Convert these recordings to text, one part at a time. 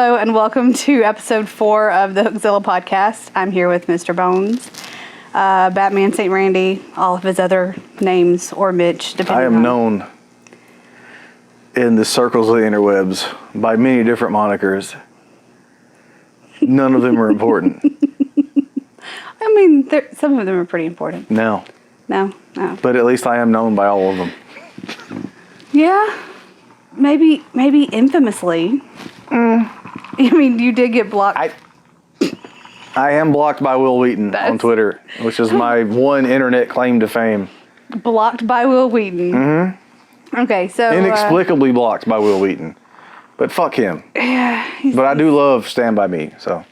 Hello and welcome to episode 4 of the Hookzilla podcast. I'm here with Mr. Bones, Batman St. Randy, all of his other names, or Mitch, depending on... I am known in the circles of the interwebs by many different monikers. None of them are important. I mean, some of them are pretty important. No. No. But at least I am known by all of them. Yeah. Maybe infamously. I mean, you did get blocked. I am blocked by Will Wheaton on Twitter, which is my one internet claim to fame. Blocked by Will Wheaton. Mm-hmm. Okay, so... Inexplicably blocked by Will Wheaton. But fuck him. Yeah. But I do love Stand By Me, so...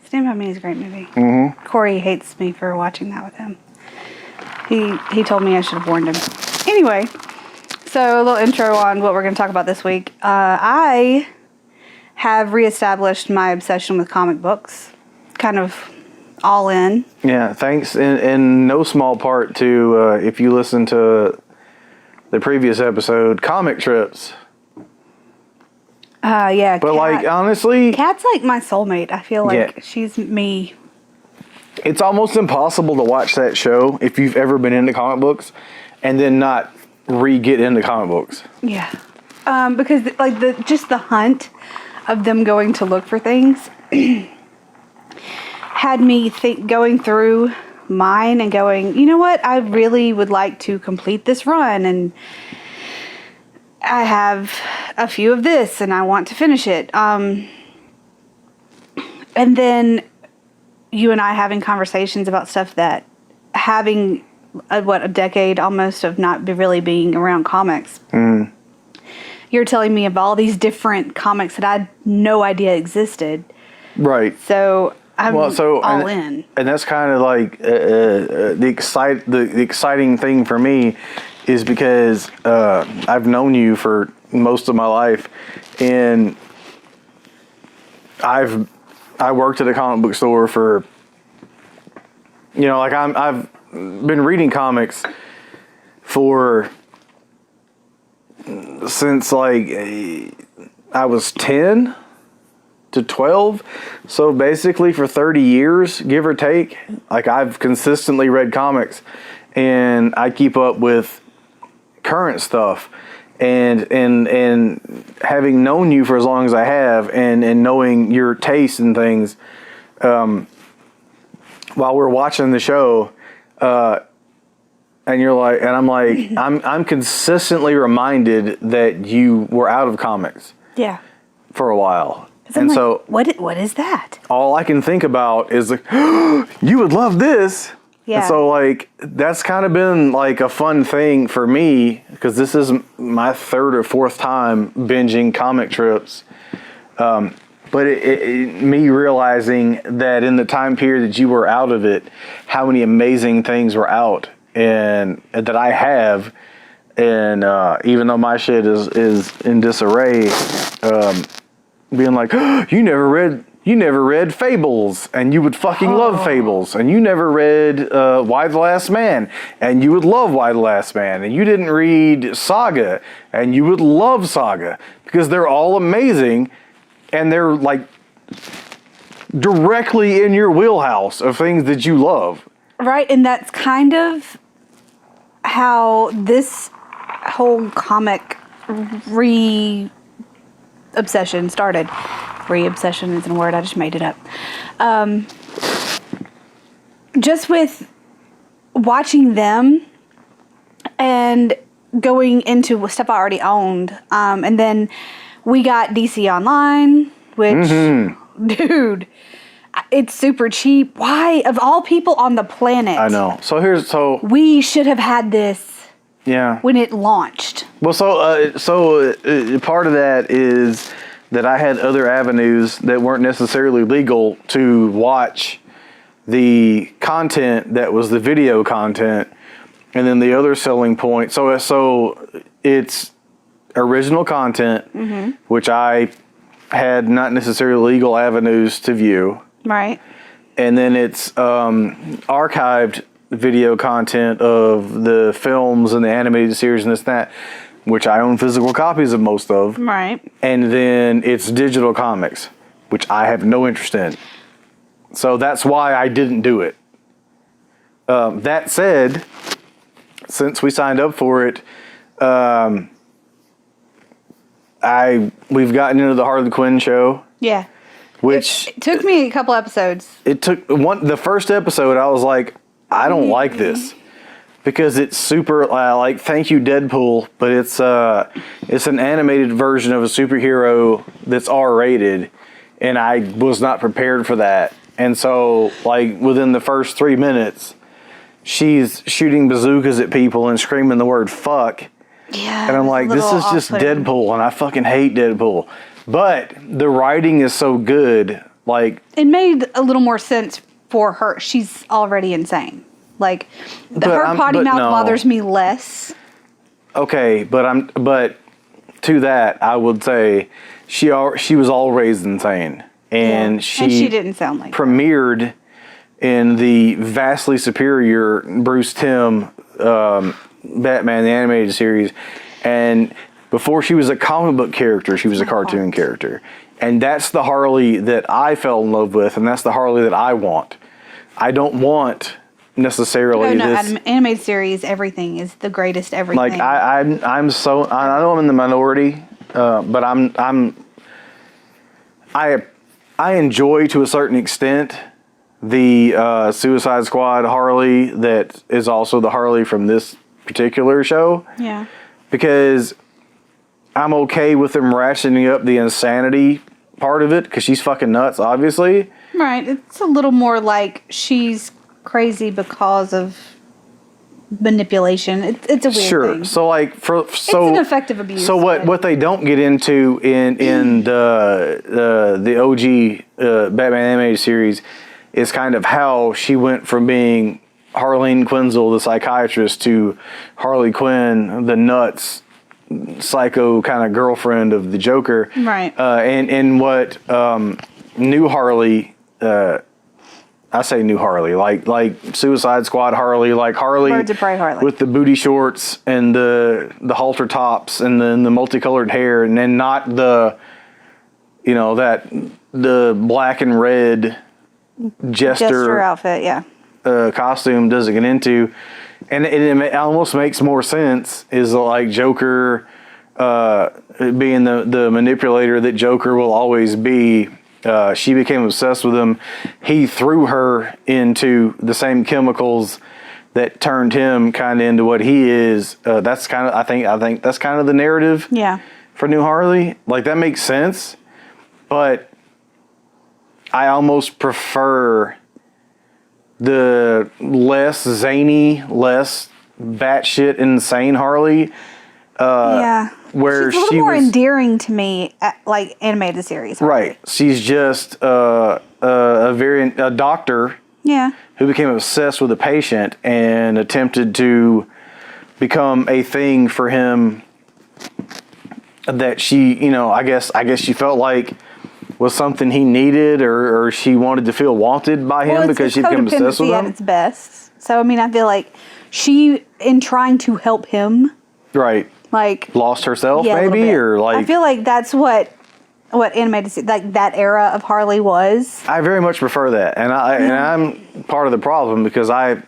Stand By Me is a great movie. Mm-hmm. Corey hates me for watching that with him. He told me I should have warned him. Anyway, so a little intro on what we're going to talk about this week. I have reestablished my obsession with comic books. Kind of all in. Yeah, thanks in no small part to, if you listen to the previous episode, comic trips. Yeah. But like, honestly... Kat's like my soulmate. I feel like she's me. It's almost impossible to watch that show if you've ever been into comic books and then not re-get into comic books. Yeah. Because like just the hunt of them going to look for things had me going through mine and going, you know what? I really would like to complete this run, and I have a few of this and I want to finish it. And then you and I having conversations about stuff that having a decade almost of not really being around comics. Mm. You're telling me of all these different comics that I had no idea existed. Right. So I'm all in. And that's kind of like the exciting thing for me is because I've known you for most of my life, and I worked at a comic book store for, you know, like I've been reading comics since like I was 10 to 12. So basically for 30 years, give or take, like I've consistently read comics, and I keep up with current stuff. And having known you for as long as I have, and knowing your taste in things, while we're watching the show, and you're like, and I'm like, I'm consistently reminded that you were out of comics. Yeah. For a while. And like, so what is that? All I can think about is like, you would love this. Yeah. And so, like, that's kind of been, like, a fun thing for me, because this is my 3rd or 4th time binging comic trips. But me realizing that in the time period that you were out of it, how many amazing things were out and that I have. And even though my shit is in disarray, being like, you never read Fables, and you would fucking love Fables, and you never read Why the Last Man, and you would love Why the Last Man, and you didn't read Saga, and you would love Saga, because they're all amazing, and they're like directly in your wheelhouse of things that you love. Right, and that's kind of how this whole comic obsession started. Obsession isn't a word, I just made it up. Just with watching them and going into stuff I already owned. And then we got DC Online, which, dude, it's super cheap. Why, of all people on the planet? I know. So we should have had this. Yeah. When it launched. Well, so part of that is that I had other avenues that weren't necessarily legal to watch the content that was the video content, and then the other selling point. So it's original content, which I had not necessarily legal avenues to view. Right. And then it's archived video content of the films and the animated series and this and that, which I own physical copies of most of. Right. And then it's digital comics. which I have no interest in. So that's why I didn't do it. That said, since we signed up for it, we've gotten into the Harley Quinn show. Yeah. Which it took me a couple episodes. It took the first episode. I was like, I don't like this because it's super like thank you Deadpool, but it's an animated version of a superhero that's R-rated, and I was not prepared for that. And so, like within the first 3 minutes, she's shooting bazookas at people and screaming the word "fuck." Yeah, and I'm like, this is just Deadpool, and I fucking hate Deadpool. But the writing is so good, like it made a little more sense for her. She's already insane. Like her potty mouth bothers me less. Okay, but to that I would say she was always insane, and she didn't sound like premiered in the vastly superior Bruce Timm Batman the Animated Series, and before she was a comic book character, she was a cartoon character. And that's the Harley that I fell in love with, and that's the Harley that I want. I don't want necessarily this... animated series, everything is the greatest everything. Like, I'm so... I know I'm in the minority, but I enjoy, to a certain extent, the Suicide Squad Harley that is also the Harley from this particular show. Yeah. Because I'm okay with them ratcheting up the insanity part of it, because she's fucking nuts, obviously. Right. It's a little more like she's crazy because of manipulation. It's a weird thing. So like it's an effective abuse. So what they don't get into in the OG Batman animated series is kind of how she went from being Harleen Quinzel, the psychiatrist, to Harley Quinn, the nuts psycho kind of girlfriend of the Joker. Right. And what new Harley, I say new Harley, like Suicide Squad Harley, like Harley Birds of Prey Harley with the booty shorts and the halter tops and then the multicolored hair, and then not the black and red jester outfit, yeah. Costume doesn't get into. And it almost makes more sense is like Joker being the manipulator that Joker will always be. She became obsessed with him. He threw her into the same chemicals that turned him kind of into what he is. That's kind of I think that's kind of the narrative. Yeah. For New Harley, like that makes sense, but I almost prefer the less zany, less batshit insane Harley. Where she's a little more endearing to me, like animated series. Harley. Right. She's just a doctor. Yeah. Who became obsessed with a patient and attempted to become a thing for him that she, I guess she felt like was something he needed, or she wanted to feel wanted by him because she became obsessed with him. At its best. So I mean, I feel like she, in trying to help him, right, like lost herself, maybe, or like I feel like that's what animated like that era of Harley was. I very much prefer that, and I'm part of the problem because I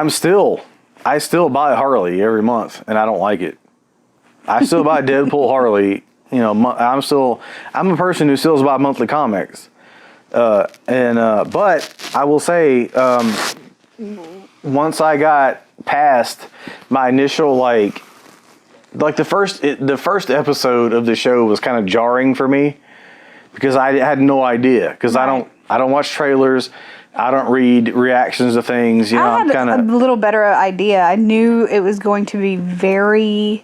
still buy Harley every month, and I don't like it. I still buy Deadpool Harley. I'm a person who still buys monthly comics. But I will say, once I got past my initial, like the first episode of the show was kind of jarring for me because I had no idea, because right. I don't watch trailers. I don't read reactions to things. I had a little better idea. I knew it was going to be very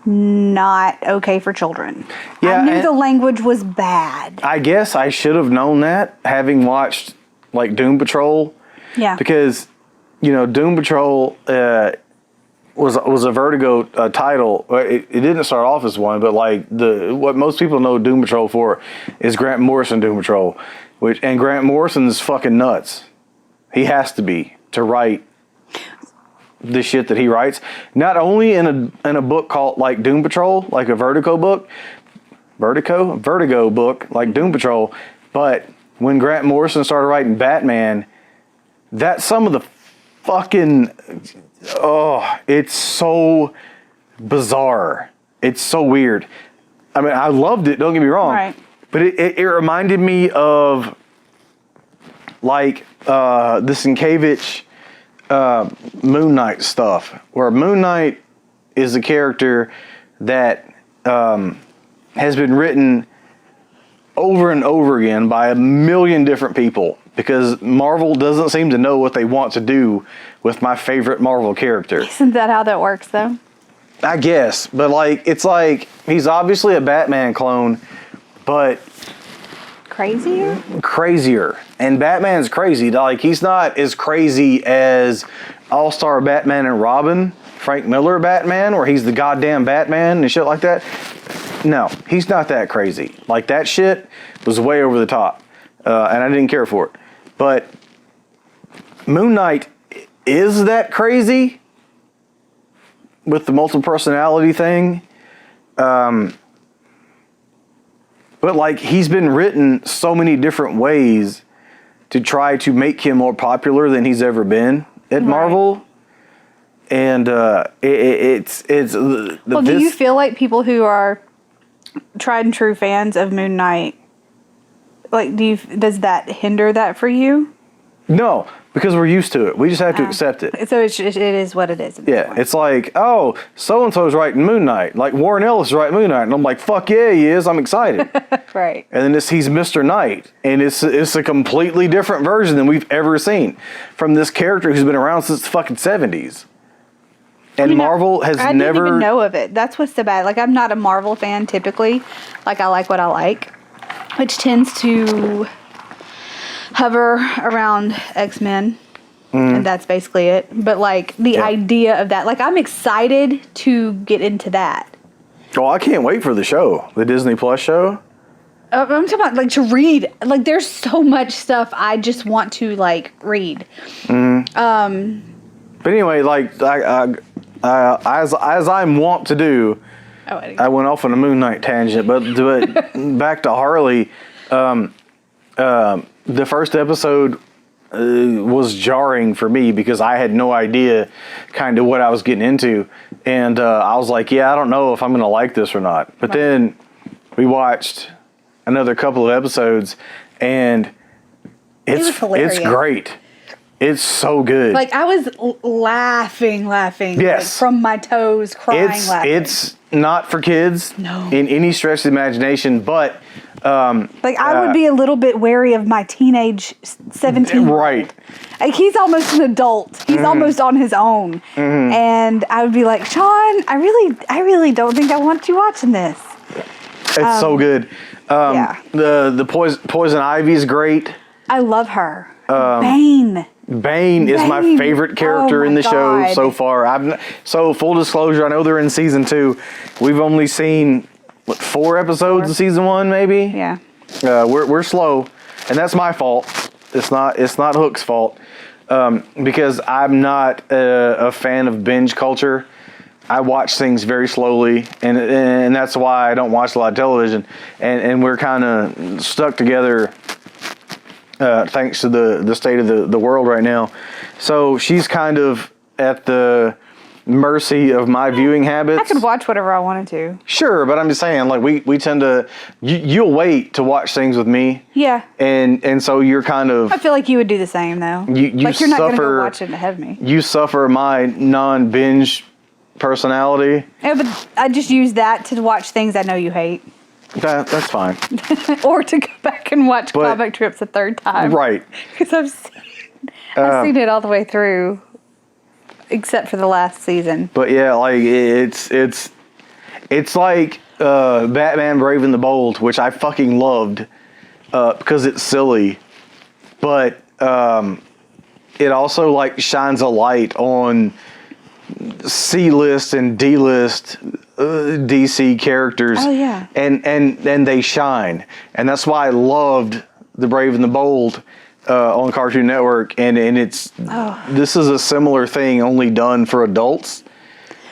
not okay for children. Yeah, I knew the language was bad. I guess I should have known that, having watched like Doom Patrol. Yeah. Because Doom Patrol was a Vertigo title. It didn't start off as one, but like what most people know Doom Patrol for is Grant Morrison Doom Patrol, and Grant Morrison's fucking nuts. He has to be to write the shit that he writes, not only in a book called like Doom Patrol, like a Vertigo book, Vertigo book, like Doom Patrol. But when Grant Morrison started writing Batman, that's some of the fucking, it's so bizarre. It's so weird. I mean, I loved it, don't get me wrong. Right. But it reminded me of, like, the Sienkiewicz Moon Knight stuff, where Moon Knight is a character that has been written over and over again by a million different people, because Marvel doesn't seem to know what they want to do with my favorite Marvel character. Isn't that how that works, though? I guess, but like, it's like, he's obviously a Batman clone, but crazier. And Batman's crazy. Like, he's not as crazy as All-Star Batman and Robin, Frank Miller Batman, where he's the goddamn Batman and shit like that. No, he's not that crazy. Like, that shit was way over the top, and I didn't care for it. But Moon Knight is that crazy with the multiple personality thing. But like, he's been written so many different ways to try to make him more popular than he's ever been at Marvel. And it's do you feel like people who are tried and true fans of Moon Knight, like, does that hinder that for you? No, because we're used to it. We just have to accept it. So it is what it is. Yeah, it's like, oh, so-and-so's writing Moon Knight. Like, Warren Ellis is writing Moon Knight. And I'm like, fuck yeah, he is. I'm excited. Right. And then he's Mr. Knight. And it's a completely different version than we've ever seen from this character who's been around since the fucking 70s. And Marvel has I never... didn't even know of it. That's what's so bad. Like, I'm not a Marvel fan typically. Like, I like what I like, which tends to hover around X-Men. And that's basically it. But, like, the idea of that, like, I'm excited to get into that. Oh, I can't wait for the show. The Disney Plus show. I'm talking about, like, to read. Like, there's so much stuff I just want to, like, read. But anyway, like, as I want to do, I went off on a Moon Knight tangent. But back to Harley, the first episode was jarring for me because I had no idea kind of what I was getting into. And I was like, yeah, I don't know if I'm going to like this or not. But then we watched another couple of episodes, and it's great. It's so good. Like, I was laughing. Yes. Like, from my toes, laughing. It's not for kids in any stretch of the imagination, but... like, I would be a little bit wary of my teenage 17. Right. Like, he's almost an adult. He's almost on his own. And I would be like, Sean, I really don't think I want you watching this. It's so good. The Poison Ivy's great. I love her. Bane is my favorite character in the show so far. So full disclosure, I know they're in season 2. We've only seen 4 episodes of season 1, maybe. Yeah. We're slow, and that's my fault. It's not Hook's fault, because I'm not a fan of binge culture. I watch things very slowly, and that's why I don't watch a lot of television. And we're kind of stuck together. Thanks to the state of the world right now. So she's kind of at the mercy of my viewing habits. I could watch whatever I wanted to. Sure, but I'm just saying, like, we tend to... You'll wait to watch things with me. Yeah. And so you're kind of... I feel like you would do the same, though. You're not going to go watch it ahead of me. You suffer my non-binge personality. Yeah, but I just use that to watch things I know you hate. That's fine. Or to go back and watch comic strips a third time. Right. Because I've seen it all the way through, except for the last season. But yeah, like, it's like Batman Brave and the Bold, which I fucking loved because it's silly, but it also, like, shines a light on C-list and D-list DC characters. Oh, yeah. And they shine. And that's why I loved The Brave and the Bold on Cartoon Network. And this is a similar thing, only done for adults.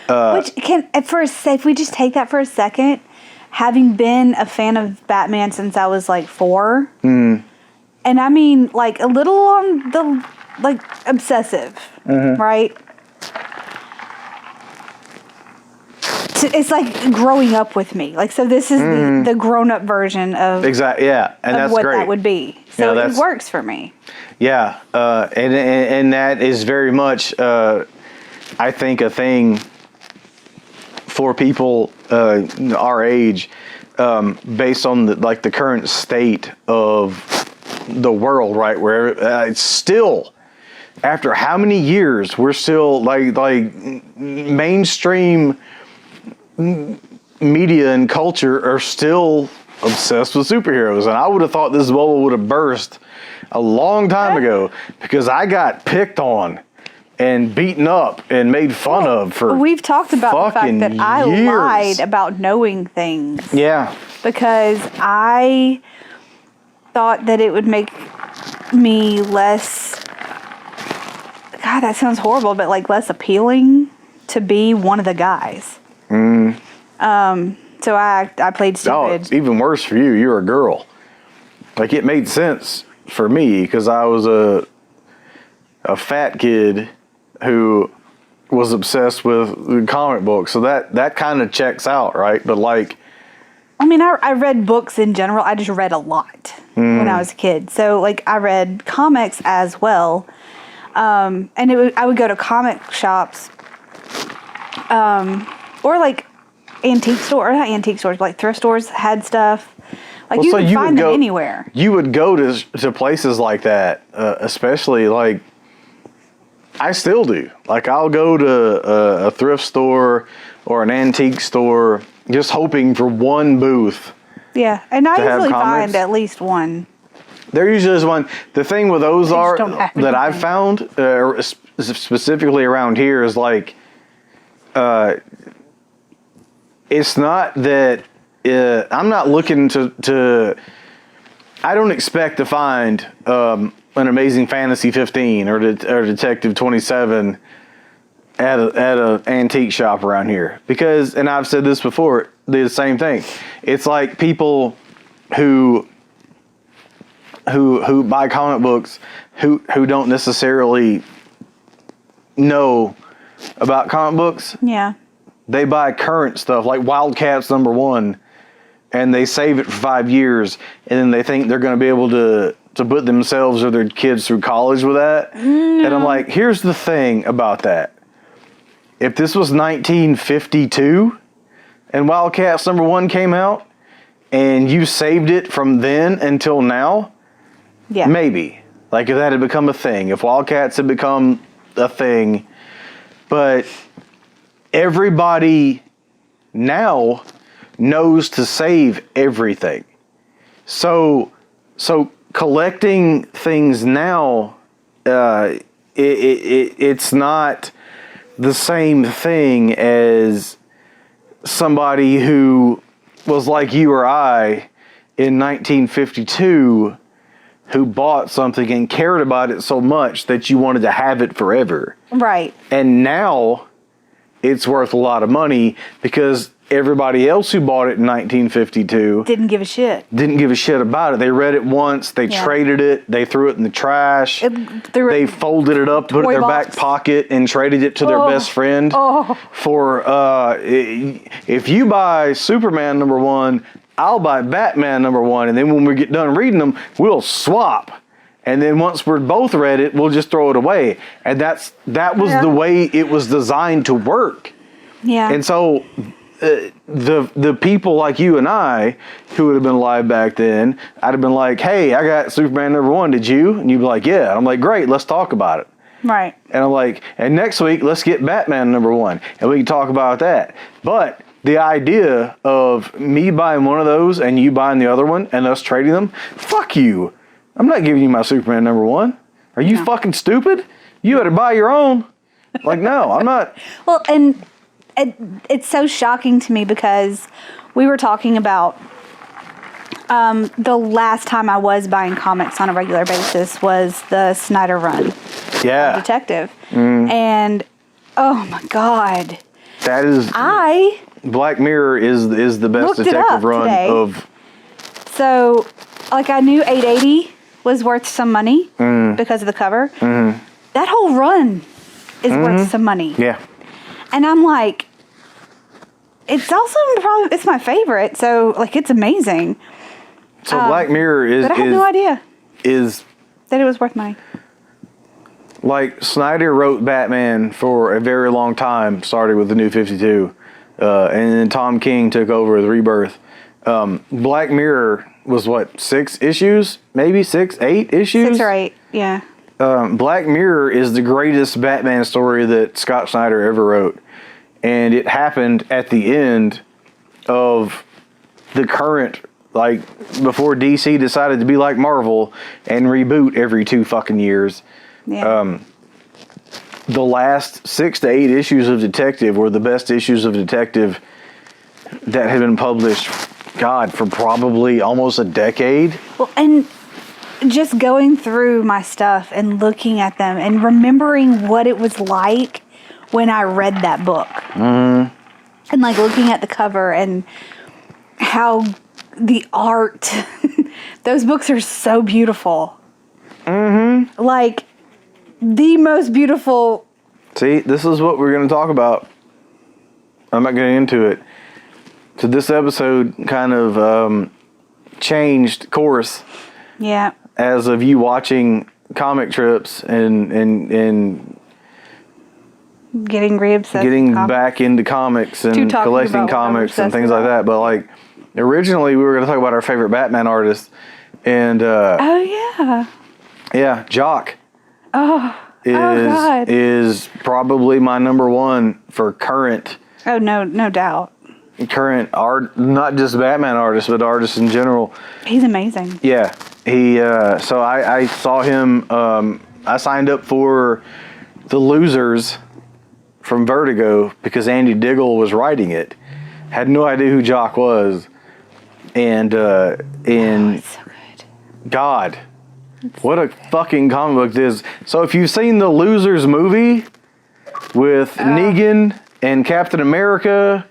Which if we just take that for a second, having been a fan of Batman since I was like 4. And I mean, like a little on the like obsessive, right? It's like growing up with me. Like, so this is the grown-up version of exactly, yeah, and of that's what great. that would be. So it works for me. Yeah, and that is very much, I think, a thing for people our age, based on the current state of the world, right? Where it's still, after how many years, we're still like mainstream media and culture are still obsessed with superheroes. And I would have thought this bubble would have burst a long time ago, because I got picked on and beaten up and made fun of for We've talked about the fact that I years. lied about knowing things. Yeah. Because I thought that it would make me less, God, that sounds horrible, but like less appealing to be one of the guys. So I played stupid. Oh, it's even worse for you. You're a girl. Like, it made sense for me because I was a fat kid who was obsessed with comic books. So that kind of checks out, right? But like, I mean, I read books in general. I just read a lot when I was a kid. So like, I read comics as well. And I would go to comic shops, or like antique store, or not antique stores, but like thrift stores had stuff. Like, you could find them anywhere. You would go to places like that, especially like, I still do. Like, I'll go to a thrift store or an antique store just hoping for one booth. Yeah, and I usually find at least one. There usually is one. The thing with those that I've found, specifically around here, is like, it's not that I'm not looking to I don't expect to find an Amazing Fantasy 15 or Detective 27 at a antique shop around here, because, and I've said this before, the same thing. It's like people who buy comic books who don't necessarily know about comic books. Yeah. They buy current stuff like Wildcats #1, and they save it for 5 years, and then they think they're going to be able to put themselves or their kids through college with that. No. And I'm like, here's the thing about that. If this was 1952 and Wildcats #1 came out, and you saved it from then until now, yeah, maybe. Like, if that had become a thing, if Wildcats had become a thing, but everybody now knows to save everything. So collecting things now, it's not the same thing as somebody who was like you or I in 1952, who bought something and cared about it so much that you wanted to have it forever. Right. And now it's worth a lot of money because everybody else who bought it in 1952 didn't give a shit about it. They read it once, they traded it, they threw it in the trash, they folded it up, put it in their back pocket, and traded it to their best friend. For if you buy Superman #1, I'll buy Batman #1, and then when we get done reading them, we'll swap. And then once we're both read it, we'll just throw it away. And that was the way it was designed to work. Yeah. And so the people like you and I who would have been alive back then, I'd have been like, hey, I got Superman #1, did you? And you'd be like, yeah. And I'm like, great, let's talk about it. Right. And I'm like, and next week, let's get Batman #1, and we can talk about that. But the idea of me buying one of those and you buying the other one and us trading them, fuck you. I'm not giving you my Superman #1. Are you fucking stupid? You better buy your own. Like, no, I'm not. Well, and it's so shocking to me because we were talking about the last time I was buying comics on a regular basis was the Snyder run. Yeah. Detective. And oh my God. That is... Black Mirror is the best detective run today. Of... So, like, I knew 880 was worth some money because of the cover. Mm-hmm. That whole run is worth some money. Yeah. And I'm like, it's also probably, it's my favorite. So, like, it's amazing. So, Black Mirror is... But I had no idea. Is... That it was worth money. Like, Snyder wrote Batman for a very long time, started with the New 52. And then Tom King took over with Rebirth. Black Mirror was what, 6 issues? Maybe 6, 8 issues? 6 or 8, yeah. Black Mirror is the greatest Batman story that Scott Snyder ever wrote. And it happened at the end of the current, like, before DC decided to be like Marvel and reboot every 2 fucking years. Yeah. The last 6 to 8 issues of Detective were the best issues of Detective that had been published, God, for probably almost a decade. Well, and just going through my stuff and looking at them and remembering what it was like when I read that book. Mm-hmm. And, like, looking at the cover and how the art, those books are so beautiful. Mm-hmm. Like... the most beautiful. See, this is what we're going to talk about. I'm not getting into it. So this episode kind of changed course. Yeah. As of you watching comic trips and getting re-obsessed. Getting back into comics and collecting comics and things like that. But, like, originally we were going to talk about our favorite Batman artist. And oh yeah. Yeah, Jock. God. Is probably my number one for current. Oh, no doubt. Current art, not just Batman artists, but artists in general. He's amazing. Yeah, he. So I saw him. I signed up for The Losers from Vertigo because Andy Diggle was writing it. Had no idea who Jock was, and it's so good. God. What a fucking comic book this is. So if you've seen the Losers movie with Negan and Captain America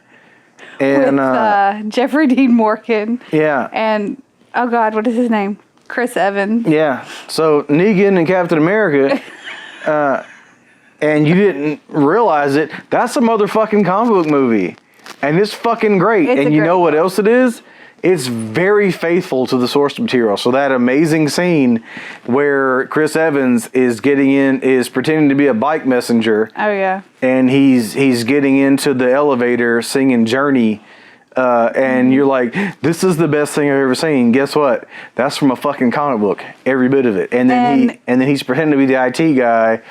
and... with Jeffrey Dean Morgan. Yeah. And, oh God, what is his name? Chris Evans. Yeah. So Negan and Captain America, and you didn't realize it, that's a motherfucking comic book movie. And it's fucking great. And you know what else it is? It's very faithful to the source material. So that amazing scene where Chris Evans is pretending to be a bike messenger. Oh yeah. And he's getting into the elevator singing Journey. And you're like, this is the best thing I've ever seen. Guess what? That's from a fucking comic book. Every bit of it. And then he's pretending to be the IT guy,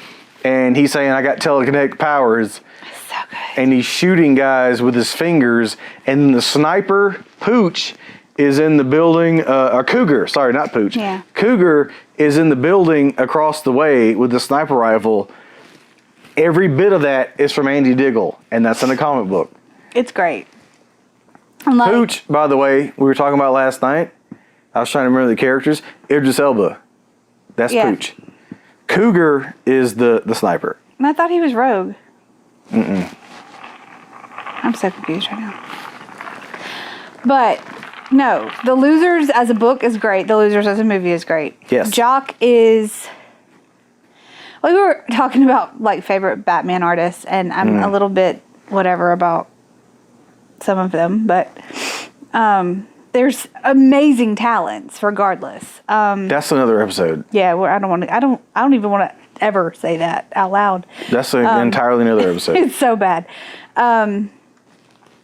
and he's saying, I got telekinetic powers. So good. And he's shooting guys with his fingers, and the sniper, Pooch, is in the building, Cougar, sorry, not Pooch. Yeah. Cougar is in the building across the way with the sniper rifle. Every bit of that is from Andy Diggle, and that's in a comic book. It's great. Pooch, by the way, we were talking about last night. I was trying to remember the characters. Idris Elba. That's Pooch. Cougar is the sniper. And I thought he was Rogue. I'm so confused right now. But, no. The Losers as a book is great. The Losers as a movie is great. Yes. Jock is... Well, we were talking about, like, favorite Batman artists, and I'm a little bit whatever about some of them, but there's amazing talents regardless. That's another episode. Yeah, where I don't even want to ever say that out loud. That's an entirely another episode. It's so bad.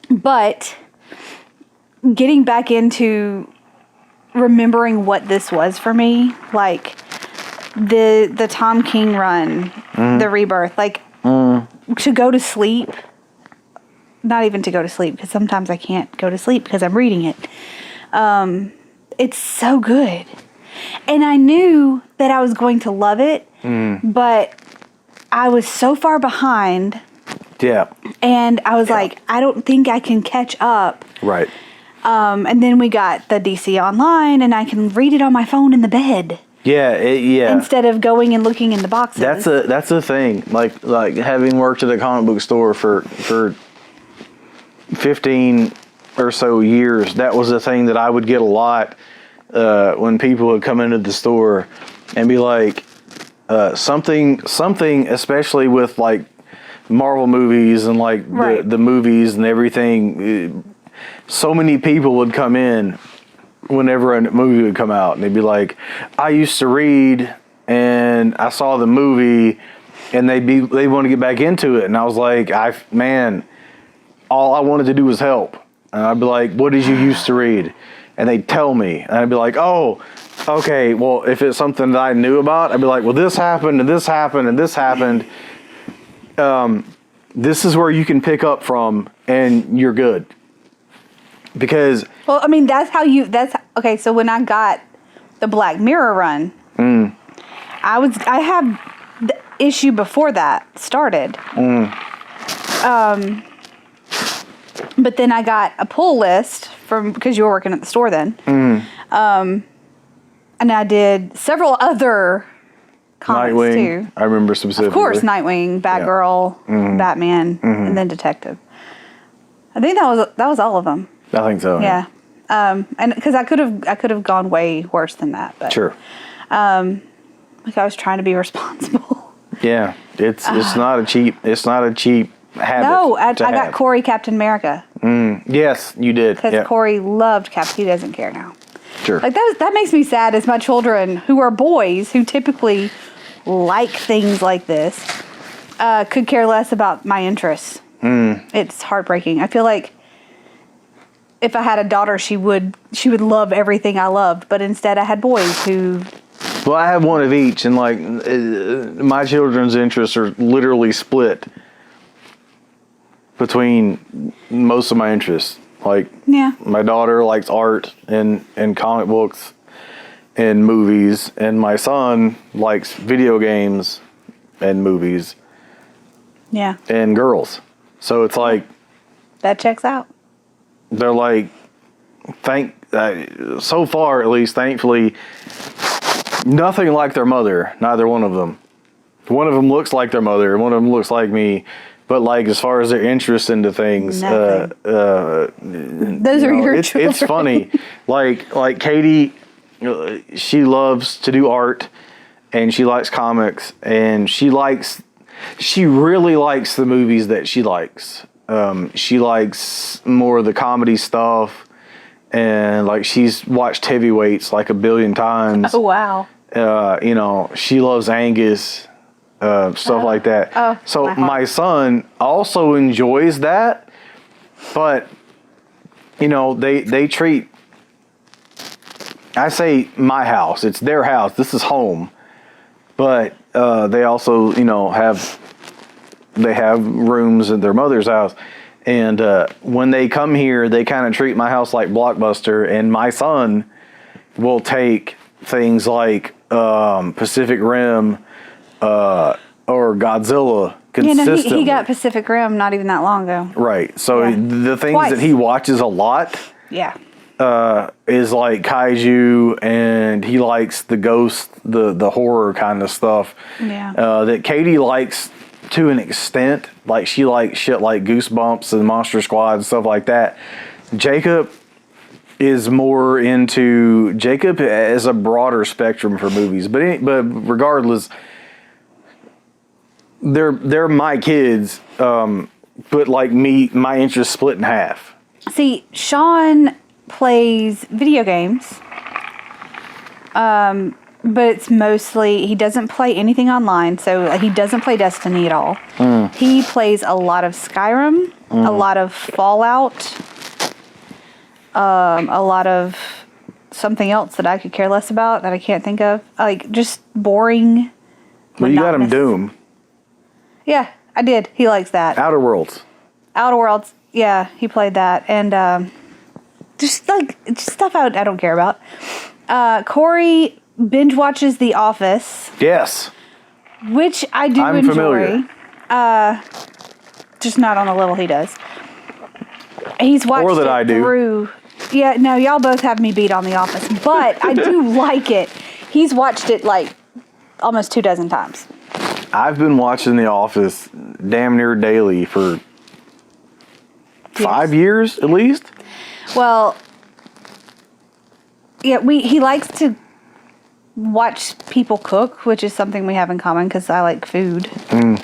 But getting back into remembering what this was for me, like the Tom King run, the Rebirth, like to go to sleep. Not even to go to sleep, because sometimes I can't go to sleep because I'm reading it. It's so good. And I knew that I was going to love it, but I was so far behind. Yeah. And I was like, I don't think I can catch up. Right. And then we got the DC Online, and I can read it on my phone in the bed. Yeah, Instead of going and looking in the boxes. That's a thing. Like having worked at a comic book store for 15 or so years, that was the thing that I would get a lot when people would come into the store and be like, something, especially with like Marvel movies and like the movies and everything. So many people would come in whenever a movie would come out, and they'd be like, I used to read and I saw the movie, and they want to get back into it. And I was like, all I wanted to do was help. And I'd be like, what did you used to read? And they'd tell me, and I'd be like, oh, okay, well, if it's something that I knew about, I'd be like, well, this happened, and this happened, and this happened. This is where you can pick up from, and you're good. Because... Well, I mean, okay, so when I got the Black Mirror run, I had the issue before that started. But then I got a pull list because you were working at the store then. And I did several other comics Nightwing, too. I remember specifically. Of course, Nightwing, Batgirl, Batman, and then Detective. I think that was all of them. I think so. Yeah. And because I could have gone way worse than that. But, sure. like I was trying to be responsible. Yeah, it's not a cheap habit. No, I got Corey Captain America. Yes, you did. Because Corey loved Captain. He doesn't care now. Sure. Like that makes me sad as my children, who are boys, who typically like things like this, could care less about my interests. It's heartbreaking. I feel like if I had a daughter, she would love everything I loved, but instead I had boys who... Well, I have one of each, and like my children's interests are literally split between most of my interests. Like, my daughter likes art and comic books and movies, and my son likes video games and movies. Yeah. And girls. So it's like... That checks out. They're like, so far at least, thankfully, nothing like their mother. Neither one of them. One of them looks like their mother. One of them looks like me. But like, as far as their interest into things, those are your children. It's funny. like Katie, she loves to do art, and she likes comics, and she really likes the movies that she likes. She likes more of the comedy stuff, and like she's watched Heavyweights like 1 billion times. Oh wow. She loves Angus. Stuff like that. Oh, so my son also enjoys that, but they treat, I say my house, it's their house, this is home, but they also have rooms in their mother's house, and when they come here, they kind of treat my house like Blockbuster, and my son will take things like Pacific Rim or Godzilla consistently. He got Pacific Rim not even that long ago. Right. So the things that he watches a lot is like kaiju, and he likes the ghost, the horror kind of stuff. Yeah. That Katie likes to an extent. Like, she likes shit like Goosebumps and Monster Squad and stuff like that. Jacob is more into... Jacob has a broader spectrum for movies. But regardless... They're my kids, but like me, my interest split in half. See, Sean plays video games, but it's mostly, he doesn't play anything online, so he doesn't play Destiny at all. He plays a lot of Skyrim, a lot of Fallout, a lot of something else that I could care less about that I can't think of. Like, just boring. Well, you got him Doom. Yeah, I did. He likes that. Outer Worlds. Yeah, he played that. And just stuff I don't care about. Corey binge watches The Office. Yes. Which I do I'm enjoy. familiar. Just not on the level he does. He's watched or that I do. through. Yeah, no, y'all both have me beat on The Office. But I do like it. He's watched it like almost 24 times. I've been watching The Office damn near daily for 5 years at least. Well, yeah, he likes to watch people cook, which is something we have in common because I like food. And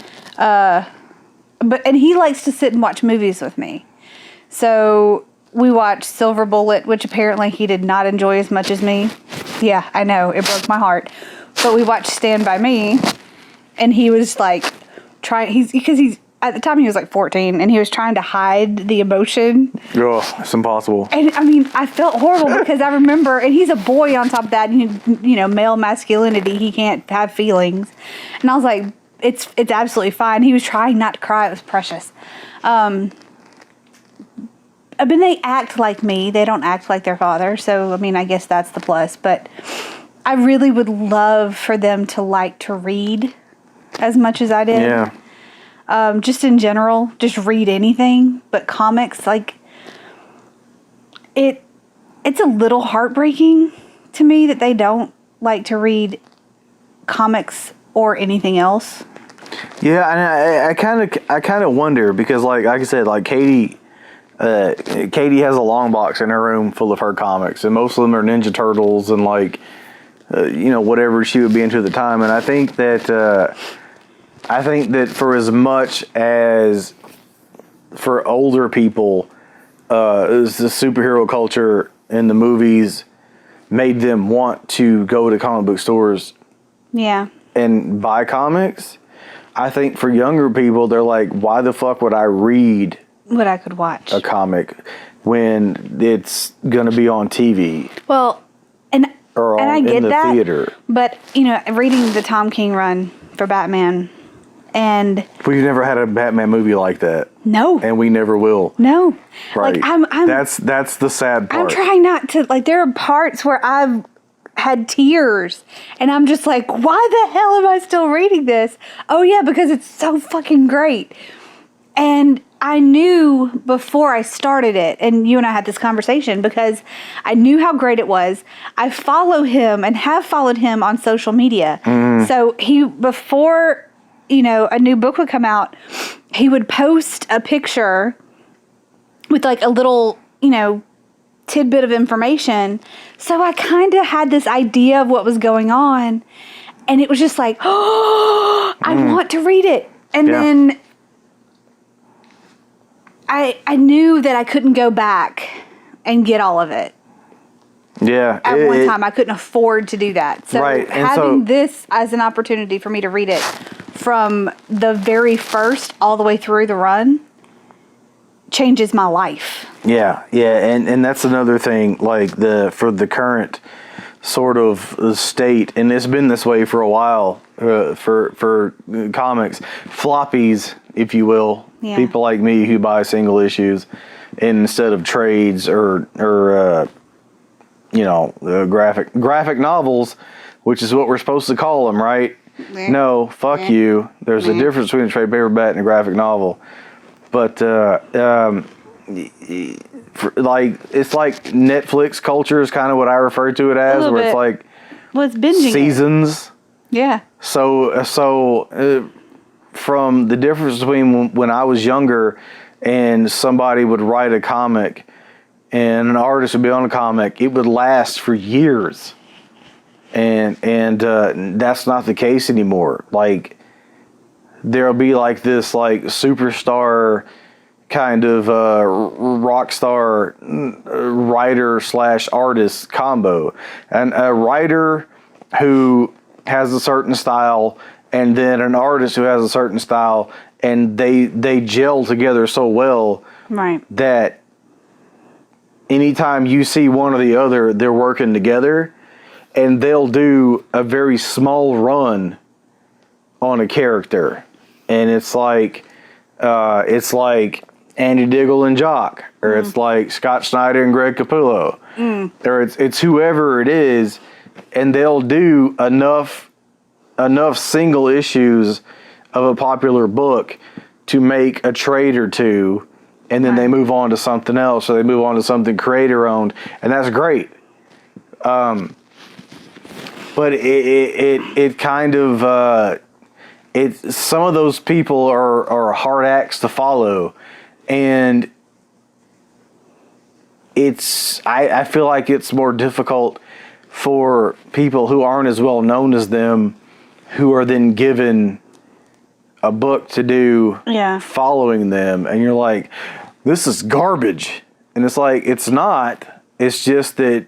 he likes to sit and watch movies with me. So we watched Silver Bullet, which apparently he did not enjoy as much as me. Yeah, I know, it broke my heart. But we watched Stand By Me, and he was like because at the time he was like 14, and he was trying to hide the emotion. Oh, it's impossible. And I mean, I felt horrible because I remember, and he's a boy on top of that, you know, male masculinity, he can't have feelings. And I was like, it's absolutely fine. He was trying not to cry. It was precious. But they act like me. They don't act like their father. So, I mean, I guess that's the plus. But I really would love for them to like to read as much as I did. Yeah. Just in general, just read anything. But comics, like, it's a little heartbreaking to me that they don't like to read comics or anything else. Yeah, and I kind of wonder because, like I said, like Katie has a long box in her room full of her comics, and most of them are Ninja Turtles and like you know, whatever she would be into at the time. And I think that for as much as for older people, the superhero culture and the movies made them want to go to comic book stores. Yeah. And buy comics. I think for younger people, they're like, why the fuck would I read what I could watch a comic when it's going to be on TV? Well, and I get in the that, theater. But, you know, reading the Tom King run for Batman, and we've never had a Batman movie like that. No. And we never will. No. Right. Like, I'm that's the sad part. I'm trying not to, like, there are parts where I've had tears, and I'm just like, why the hell am I still reading this? Oh yeah, because it's so fucking great. And I knew before I started it, and you and I had this conversation, because I knew how great it was. I follow him and have followed him on social media. So before, you know, a new book would come out, he would post a picture with like a little, you know, tidbit of information. So I kind of had this idea of what was going on, and it was just like, oh, I want to read it. And then I knew that I couldn't go back and get all of it. Yeah. At one time, I couldn't afford to do that. So having this as an opportunity for me to read it from the very first all the way through the run changes my life. Yeah, and that's another thing, like for the current sort of state, and it's been this way for a while for comics, floppies, if you will, people like me who buy single issues instead of trades or you know, graphic novels, which is what we're supposed to call them, right? No, fuck you. There's a difference between a trade paperback and a graphic novel. But like, it's like Netflix culture is kind of what I refer to it as, where it's like, it's binging seasons. Yeah. So from the difference between when I was younger and somebody would write a comic and an artist would be on a comic, it would last for years. And that's not the case anymore. Like, there'll be like this like superstar kind of rock star writer / artist combo, and a writer who has a certain style and then an artist who has a certain style, and they gel together so well, right, that anytime you see one or the other, they're working together, and they'll do a very small run on a character. And it's like Andy Diggle and Jock, or it's like Scott Snyder and Greg Capullo, or it's whoever it is, and they'll do enough single issues of a popular book to make a trade or two, and then they move on to something else, or they move on to something creator owned, and that's great. But it kind of some of those people are hard acts to follow, and I feel like it's more difficult for people who aren't as well known as them, who are then given a book to do following them, and you're like, this is garbage. And it's like, it's not. It's just that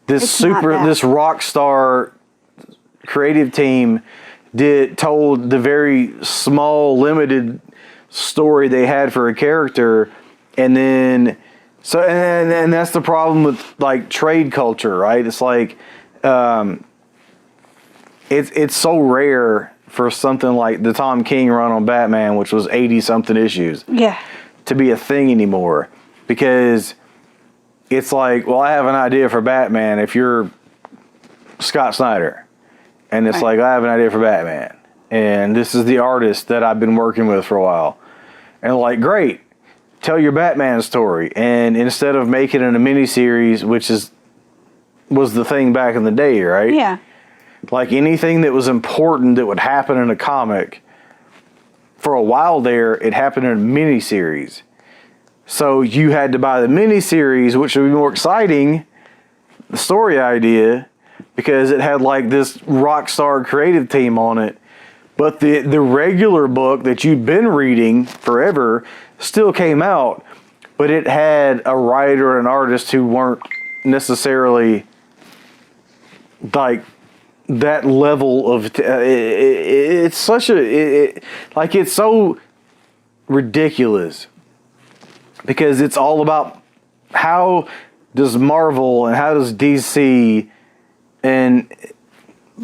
this rock star creative team told the very small, limited story they had for a character, and then and that's the problem with like trade culture, right? It's like it's so rare for something like the Tom King run on Batman, which was 80 something issues, to be a thing anymore, because it's like, well, I have an idea for Batman if you're Scott Snyder, and it's like, I have an idea for Batman, and this is the artist that I've been working with for a while, and like, great, tell your Batman story. And instead of making it a miniseries, which was the thing back in the day, right? Yeah. Like anything that was important that would happen in a comic, for a while there, it happened in a miniseries. So you had to buy the miniseries, which would be more exciting, the story idea, because it had like this rock star creative team on it. But the regular book that you'd been reading forever still came out, but it had a writer and an artist who weren't necessarily like that level of it's such a like, it's so ridiculous, because it's all about how does Marvel and how does DC, and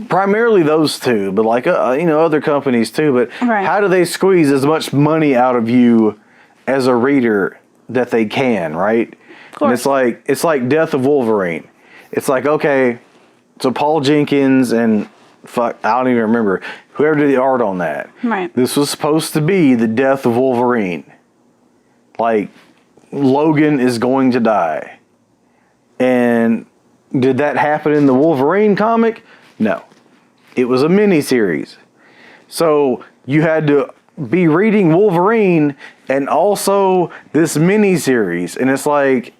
primarily those two, but like other companies too, but how do they squeeze as much money out of you as a reader that they can, right? And it's like Death of Wolverine. It's like, okay, so Paul Jenkins and I don't even remember whoever did the art on that. Right. This was supposed to be the death of Wolverine. Like, Logan is going to die. And did that happen in the Wolverine comic? No. It was a miniseries. So you had to be reading Wolverine and also this miniseries. And it's like,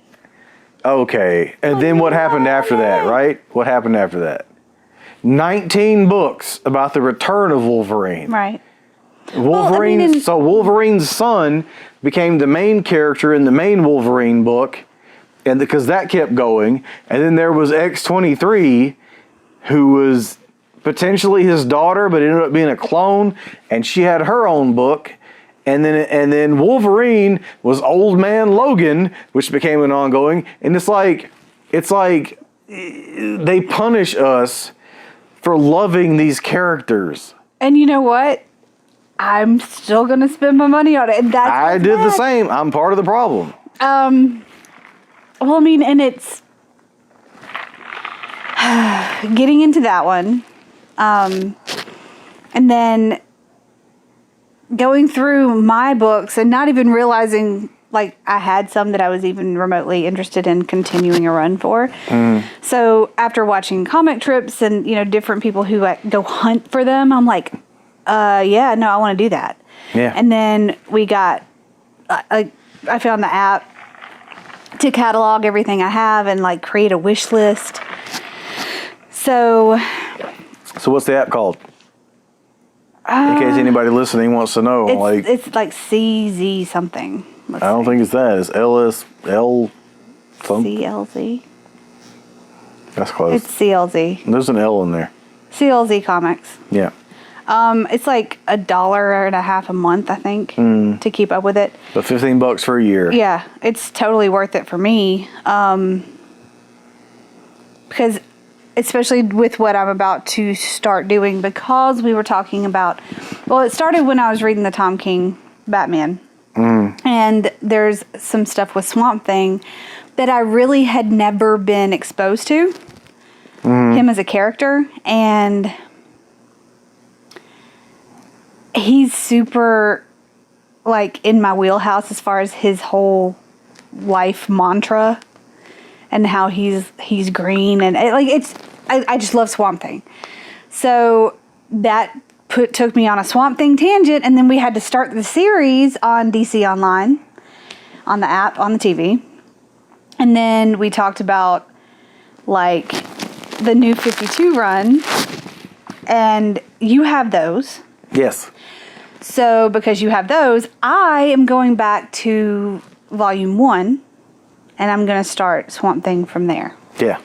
okay. And then what happened after that, right? What happened after that? 19 books about the return of Wolverine. Right. Wolverine. So Wolverine's son became the main character in the main Wolverine book, and because that kept going. And then there was X-23, who was potentially his daughter, but ended up being a clone, and she had her own book. And then Wolverine was Old Man Logan, which became an ongoing. And it's like they punish us for loving these characters. And you know what? I'm still going to spend my money on it. And I did the same. I'm part of the problem. Well, I mean, and it's getting into that one. And then going through my books and not even realizing like I had some that I was even remotely interested in continuing a run for. So after watching comic trips and, different people who like go hunt for them, I'm like, I want to do that. Yeah. And then we got, I found the app to catalog everything I have and like create a wish list. So what's the app called? In case anybody listening wants to know, it's like CZ something. I don't think it's that. It's LSL something. CLZ. That's close. It's CLZ. There's an L in there. CLZ Comics. Yeah. It's like $1.50 a month, I think, to keep up with it. But $15 for a year. Yeah, it's totally worth it for me. Because especially with what I'm about to start doing, because we were talking about, well, it started when I was reading the Tom King Batman. And there's some stuff with Swamp Thing that I really had never been exposed to. Him as a character. And he's super, like, in my wheelhouse as far as his whole life mantra and how he's green. And I just love Swamp Thing. So that took me on a Swamp Thing tangent, and then we had to start the series on DC Online, on the app, on the TV. And then we talked about like the new 52 run, and you have those. Yes. So because you have those, I am going back to volume 1, and I'm going to start Swamp Thing from there. Yeah.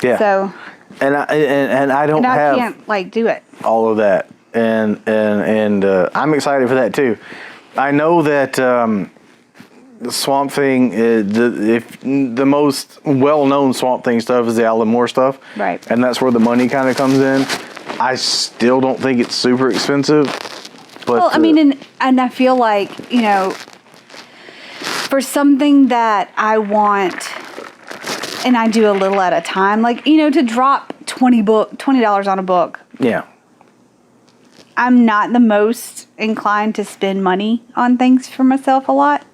Yeah. So. And I don't have. I can't like do it. All of that, and I'm excited for that too. I know that Swamp Thing, the most well-known Swamp Thing stuff is the Alan Moore stuff, right? And that's where the money kind of comes in. I still don't think it's super expensive, but well, I mean, and I feel like, you know, for something that I want, and I do a little at a time, like, you know, to drop $20 on a book. Yeah. I'm not the most inclined to spend money on things for myself a lot.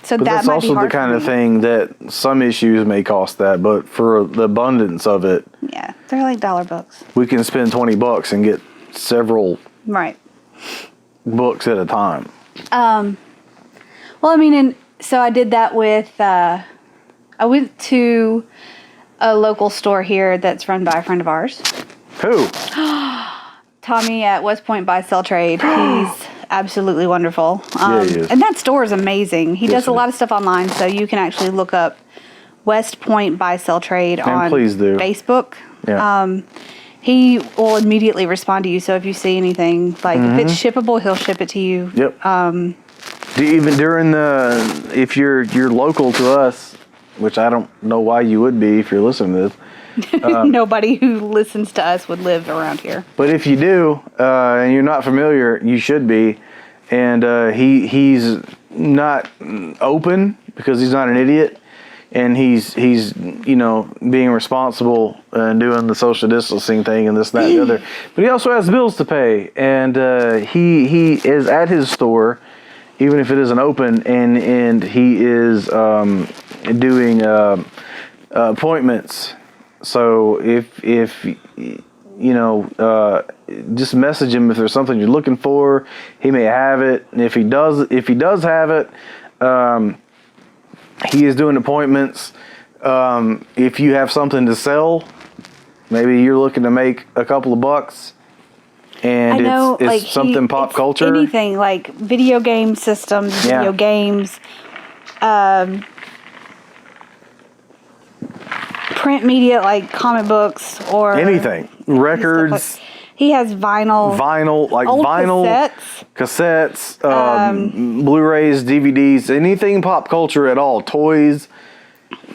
So but that's also the kind of thing that some issues may cost that, but for the abundance of it, yeah, they're like dollar books. We can spend $20 and get several books at a time. Well, I mean, and so I did that with. I went to a local store here that's run by a friend of ours. Who? Tommy at West Point Buy Sell Trade. He's absolutely wonderful. Yeah, he is. And that store is amazing. He does a lot of stuff online, so you can actually look up West Point Buy Sell Trade on Facebook. Yeah. He will immediately respond to you. So if you see anything, like if it's shippable, he'll ship it to you. Yep. Even during if you're local to us, which I don't know why you would be if you're listening to this. Nobody who listens to us would live around here. But if you do, and you're not familiar, you should be. And he's not open because he's not an idiot, and he's being responsible and doing the social distancing thing and this, that, and the other. But he also has bills to pay, and he is at his store, even if it isn't open, and he is doing appointments. So if just message him if there's something you're looking for. He may have it, and if he does have it, he is doing appointments. If you have something to sell, maybe you're looking to make a couple of bucks, and it's like something pop culture, anything like video game systems, video games, print media like comic books or anything, records. He has vinyl, like old vinyl, cassettes, Blu-rays, DVDs, anything pop culture at all, toys,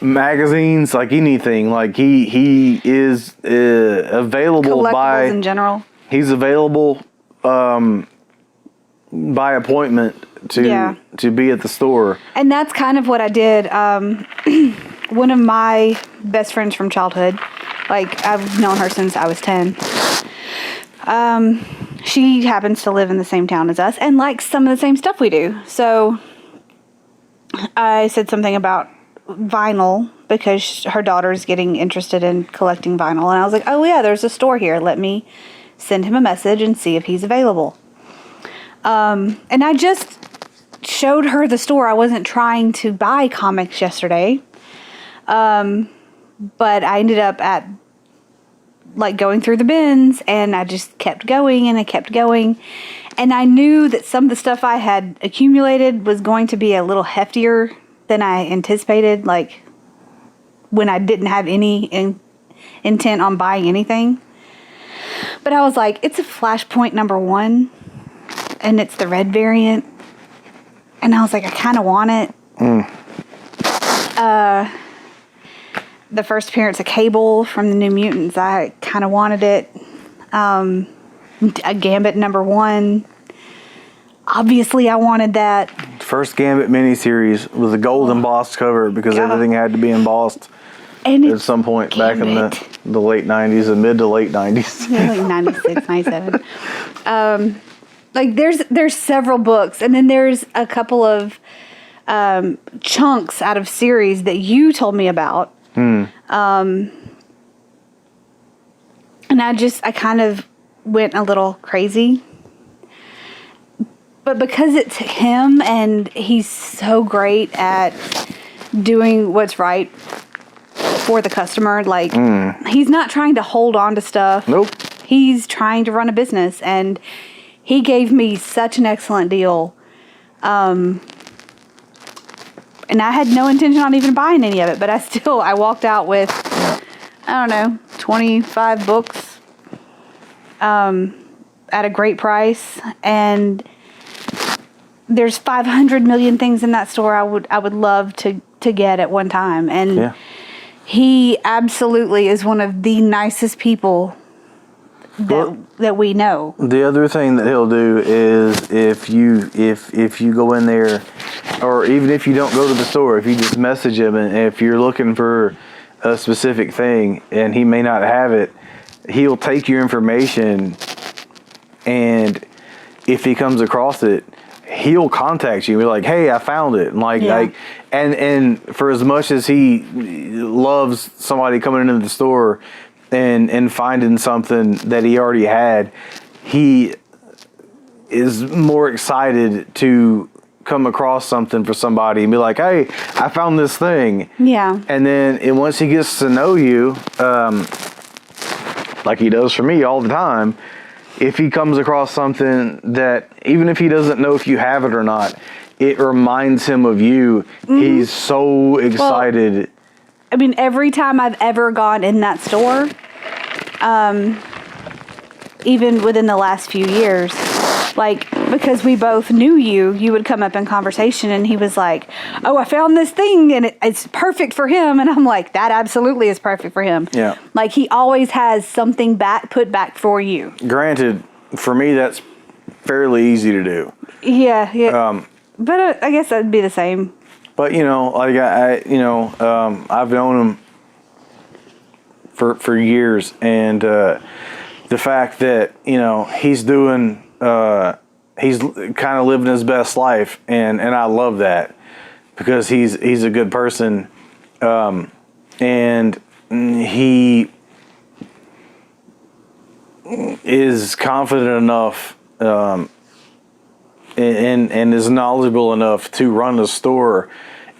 magazines, like anything. Like he is available collectibles in general. He's available by appointment to be at the store. And that's kind of what I did. One of my best friends from childhood, like I've known her since I was 10. She happens to live in the same town as us and likes some of the same stuff we do. So I said something about vinyl because her daughter's getting interested in collecting vinyl. And I was like, oh yeah, there's a store here. Let me send him a message and see if he's available. And I just showed her the store. I wasn't trying to buy comics yesterday. But I ended up at like going through the bins, and I just kept going and I kept going. And I knew that some of the stuff I had accumulated was going to be a little heftier than I anticipated, like when I didn't have any intent on buying anything. But I was like, it's a Flashpoint #1, and it's the red variant. And I was like, I kind of want it. The first appearance of Cable from the New Mutants, I kind of wanted it. A Gambit #1. Obviously, I wanted that. First Gambit miniseries with a gold embossed cover because everything had to be embossed at some point back in the late 90s and mid to late 90s. Like 96, 97. Like there's several books, and then there's a couple of chunks out of series that you told me about. And I kind of went a little crazy. But because it's him and he's so great at doing what's right for the customer, like he's not trying to hold on to stuff. Nope. He's trying to run a business, and he gave me such an excellent deal. And I had no intention on even buying any of it, but I walked out with, I don't know, 25 books at a great price, and there's 500 million things in that store I would love to get at one time. And he absolutely is one of the nicest people that we know. The other thing that he'll do is if you go in there, or even if you don't go to the store, if you just message him, and if you're looking for a specific thing and he may not have it, he'll take your information, and if he comes across it, he'll contact you and be like, "Hey, I found it." And and for as much as he loves somebody coming into the store and finding something that he already had, he is more excited to come across something for somebody and be like, "Hey, I found this thing." Yeah. And once he gets to know you, like he does for me all the time, if he comes across something that, even if he doesn't know if you have it or not, it reminds him of you. He's so excited. Well, I mean, every time I've ever gone in that store, even within the last few years, like, because we both knew you would come up in conversation, and he was like, "Oh, I found this thing, and it's perfect for him." And I'm like, "That absolutely is perfect for him." Yeah. Like, he always has something put back for you. Granted, for me, that's fairly easy to do. Yeah. But I guess that'd be the same. But, like I've known him for years, and the fact that, he's doing, he's kind of living his best life, and I love that, because he's a good person, and he is confident enough and is knowledgeable enough to run a store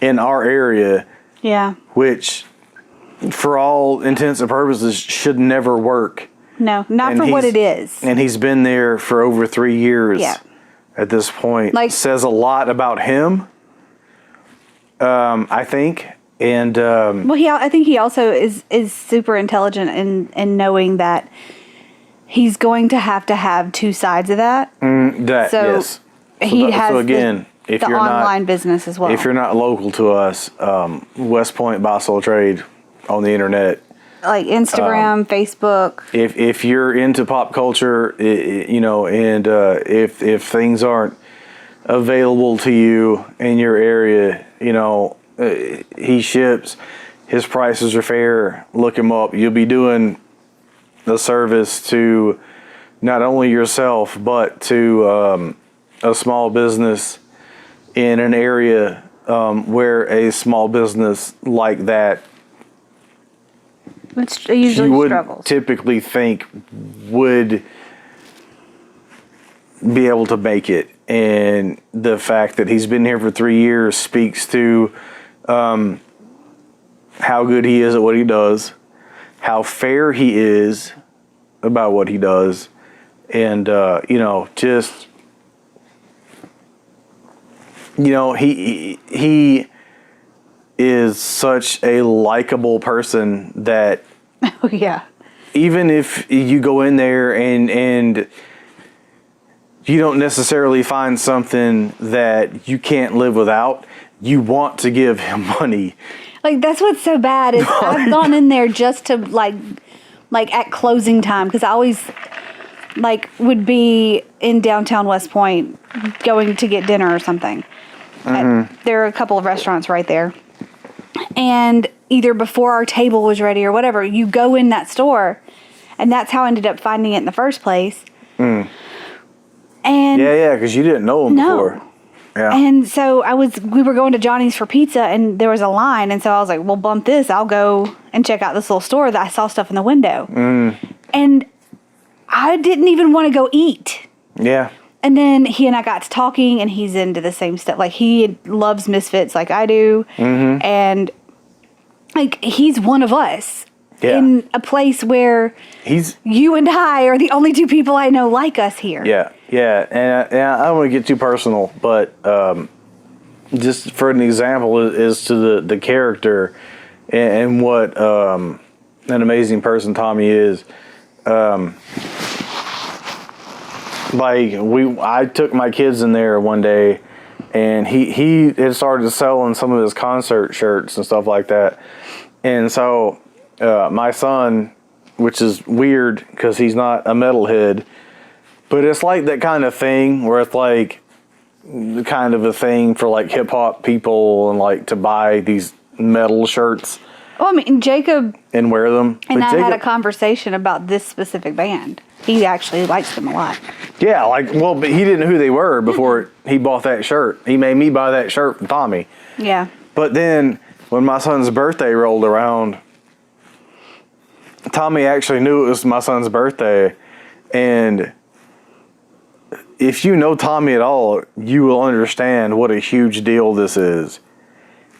in our area. Yeah. Which, for all intents and purposes, should never work. No, not for what it is. And he's been there for over 3 years. Yeah. At this point, says a lot about him. I think, and I think he also is super intelligent in knowing that he's going to have two sides of that. Yes. He has if the you're online business as well. If you're not local to us, West Point Buy Sole Trade on the internet, like Instagram, Facebook. If you're into pop culture, and if things aren't available to you in your area, he ships. His prices are fair. Look him up. You'll be doing the service to not only yourself, but to a small business in an area where a small business like that usually you would struggles. Typically think would be able to make it. And the fact that he's been here for 3 years speaks to how good he is at what he does, how fair he is about what he does, and just he is such a likable person that Oh yeah. even if you go in there and you don't necessarily find something that you can't live without, you want to give him money. Like, that's what's so bad is I've gone in there just to like at closing time, because I always would be in downtown West Point going to get dinner or something. There are a couple of restaurants right there. And either before our table was ready or whatever, you go in that store, and that's how I ended up finding it in the first place. And yeah, because you didn't know him before. Yeah. And so we were going to Johnny's for pizza, and there was a line, and so I was like, well, bump this, I'll go and check out this little store that I saw stuff in the window. And I didn't even want to go eat. Yeah. And then he and I got to talking, and he's into the same stuff. Like, he loves Misfits like I do. Mm-hmm. And, like, he's one of us. Yeah. In a place where you and I are the only two people I know like us here. Yeah, yeah. And I don't want to get too personal, but just for an example is to the character and what an amazing person Tommy is. I took my kids in there one day, and he had started selling some of his concert shirts and stuff like that. And so my son, which is weird because he's not a metalhead, but it's like that kind of thing where it's like kind of a thing for like hip hop people and like to buy these metal shirts. Well, I mean, Jacob and wear them. And I had a conversation about this specific band. He actually likes them a lot. Yeah, but he didn't know who they were before he bought that shirt. He made me buy that shirt from Tommy. Yeah. But then when my son's birthday rolled around, Tommy actually knew it was my son's birthday. And if you know Tommy at all, you will understand what a huge deal this is.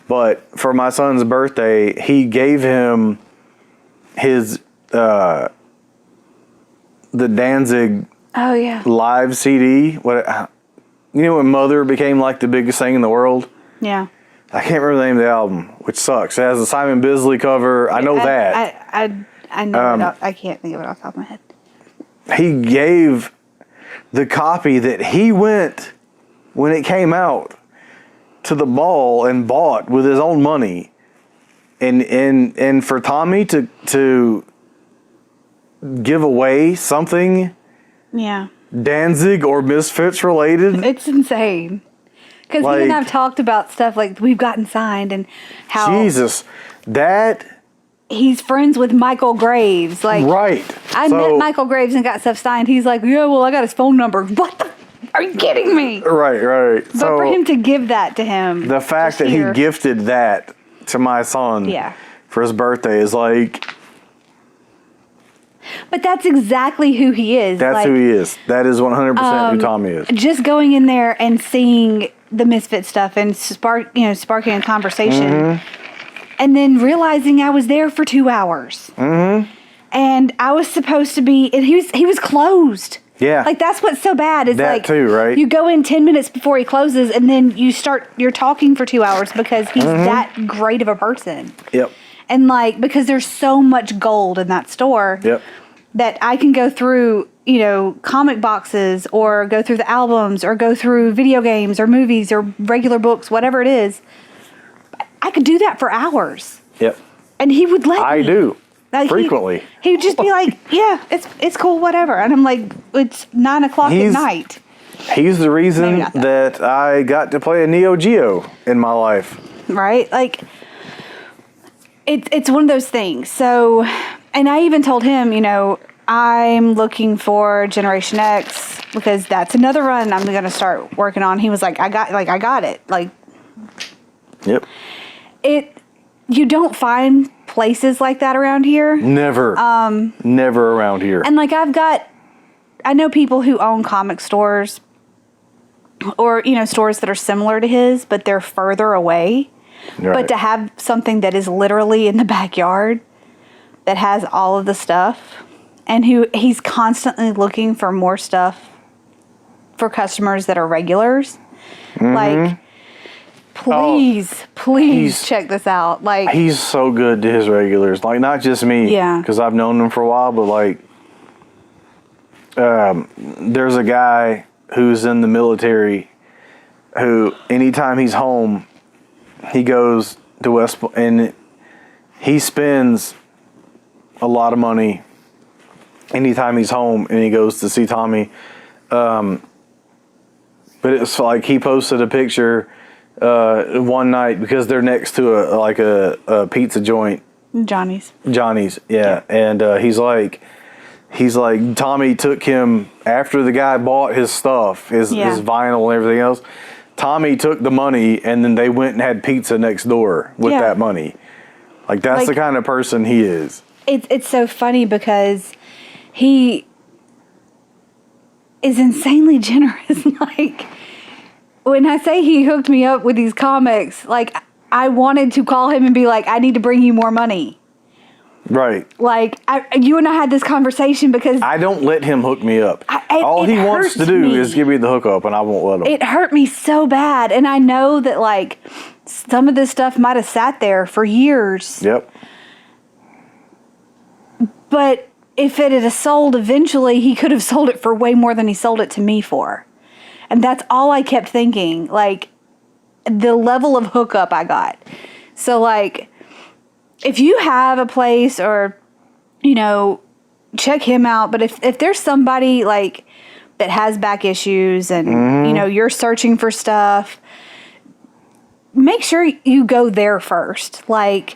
But for my son's birthday, he gave him his the Danzig live CD. When Mother became like the biggest thing in the world? Yeah. I can't remember the name of the album, which sucks. It has a Simon Bisley cover. I know that. I know I can't think of it off the top of my head. He gave the copy that he went when it came out to the mall and bought with his own money, and for Tommy to give away something Danzig or Misfits related, it's insane. Because he and I've talked about stuff like we've gotten signed and how he's friends with Michael Graves. Like, right. I met Michael Graves and got stuff signed. He's like, yeah, well, I got his phone number. What the? Are you kidding me? Right. But for him to give that to him. The fact that he gifted that to my son for his birthday is like. But that's exactly who he is. That's who he is. That is 100% who Tommy is. Just going in there and seeing the Misfit stuff and sparking a conversation. Mm-hmm. And then realizing I was there for 2 hours. Mm-hmm. And I was supposed to be, and he was closed. Yeah. Like, that's what's so bad is that too, right? You go in 10 minutes before he closes, and then you're talking for 2 hours because he's that great of a person. Yep. And because there's so much gold in that store. Yep. That I can go through, comic boxes or go through the albums or go through video games or movies or regular books, whatever it is. I could do that for hours. Yep. And he would let me. I do. Frequently. He would just be like, yeah, it's cool, whatever. And I'm like, it's 9 o'clock at night. He's the reason that I got to play a Neo Geo in my life. Right? Like, it's one of those things. So, and I even told him, I'm looking for Generation X because that's another run I'm going to start working on. He was like, I got it. Like, yep. You don't find places like that around here. Never. Never around here. And I know people who own comic stores or, stores that are similar to his, but they're further away. Right. But to have something that is literally in the backyard that has all of the stuff and he's constantly looking for more stuff for customers that are regulars. Mm-hmm. Like, please check this out. Like, he's so good to his regulars. Like, not just me. Yeah. Because I've known him for a while, but there's a guy who's in the military who anytime he's home, he goes to West and he spends a lot of money anytime he's home and he goes to see Tommy. But it's like he posted a picture one night because they're next to a pizza joint. Johnny's, yeah. And he's like Tommy took him after the guy bought his stuff, his vinyl and everything else. Tommy took the money and then they went and had pizza next door with that money. Like, that's the kind of person he is. It's so funny because he is insanely generous. Like, when I say he hooked me up with these comics, like, I wanted to call him and be like, I need to bring you more money. Right. Like, you and I had this conversation because... I don't let him hook me up. All he wants to do is give me the hookup, and I won't let him. It hurt me so bad. And I know that, like, some of this stuff might have sat there for years. Yep. But if it had sold eventually, he could have sold it for way more than he sold it to me for. And that's all I kept thinking. Like, the level of hookup I got. So, like... if you have a place or, you know, check him out. But if there's somebody, like, that has back issues and, you know, you're searching for stuff, make sure you go there first. Like...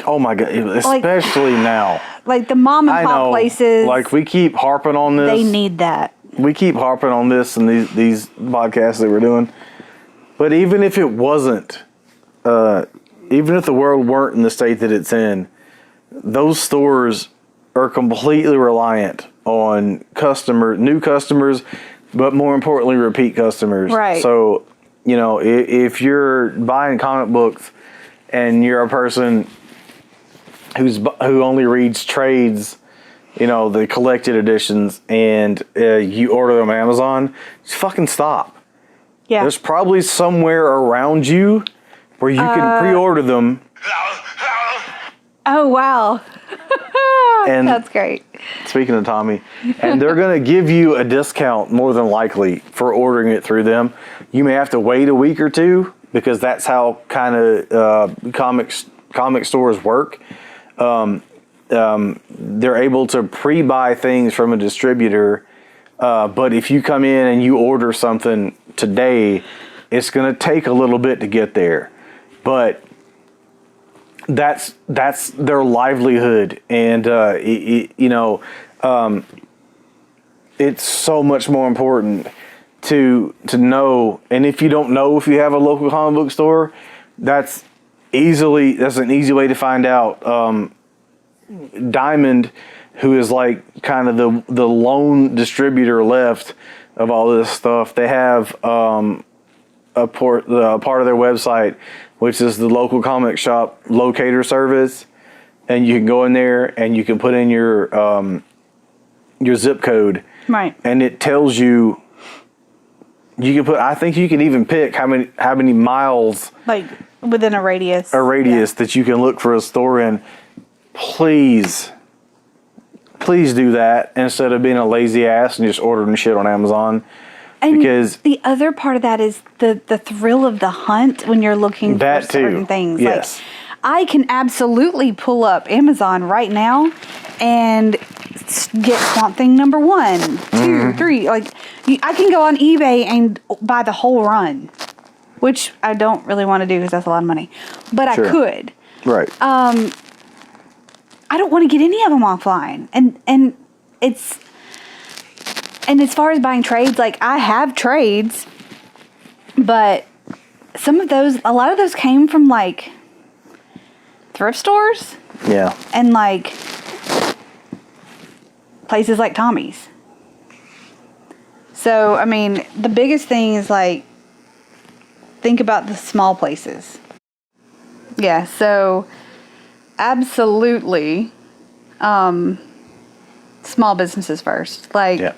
oh, my God. Especially now. Like, the mom and pop places. Like, we keep harping on this. They need that. We keep harping on this and these podcasts that we're doing. But even if it wasn't... even if the world weren't in the state that it's in, those stores are completely reliant on new customers, but more importantly, repeat customers. Right. So, you know, if you're buying comic books and you're a person who only reads trades, you know, the collected editions, and you order them on Amazon, just fucking stop. Yeah. There's probably somewhere around you where you can pre-order them. Oh, wow. And that's great. Speaking of Tommy, and they're going to give you a discount more than likely for ordering it through them. You may have to wait a week or two because that's how kind of comic stores work. They're able to pre-buy things from a distributor, but if you come in and you order something today, it's going to take a little bit to get there. But that's their livelihood, and you know, it's so much more important to know. And if you don't know if you have a local comic book store, that's an easy way to find out. Diamond, who is like kind of the lone distributor left of all this stuff, they have a part of their website, which is the local comic shop locator service, and you can go in there and you can put in your zip code, right? And it tells you. You can put. I think you can even pick how many miles, like within a radius. That you can look for a store in. Please do that instead of being a lazy ass and just ordering shit on Amazon. And because the other part of that is the thrill of the hunt when you're looking for certain things. Yes. Like, I can absolutely pull up Amazon right now and get Swamp Thing number 1, 2, 3. Like, I can go on eBay and buy the whole run, which I don't really want to do because that's a lot of money. But sure. I could. Right. I don't want to get any of them offline. And it's... And as far as buying trades, like, I have trades, but a lot of those came from, like, thrift stores. Yeah. And, like, places like Tommy's. So, I mean, the biggest thing is, like, think about the small places. Yeah, so, absolutely, small businesses first. Like... yeah.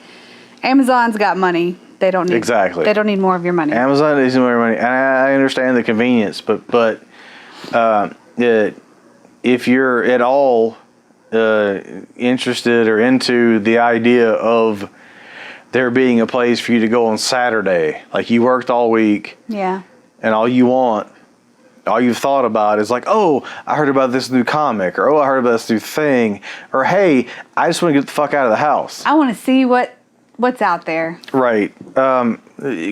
Amazon's got money. They don't need exactly. They don't need more of your money. Amazon needs more money, and I understand the convenience, but if you're at all interested or into the idea of there being a place for you to go on Saturday, like you worked all week, yeah, and all you've thought about is like, oh, I heard about this new comic, or oh, I heard about this new thing, or hey, I just want to get the fuck out of the house. I want to see what's out there. Right.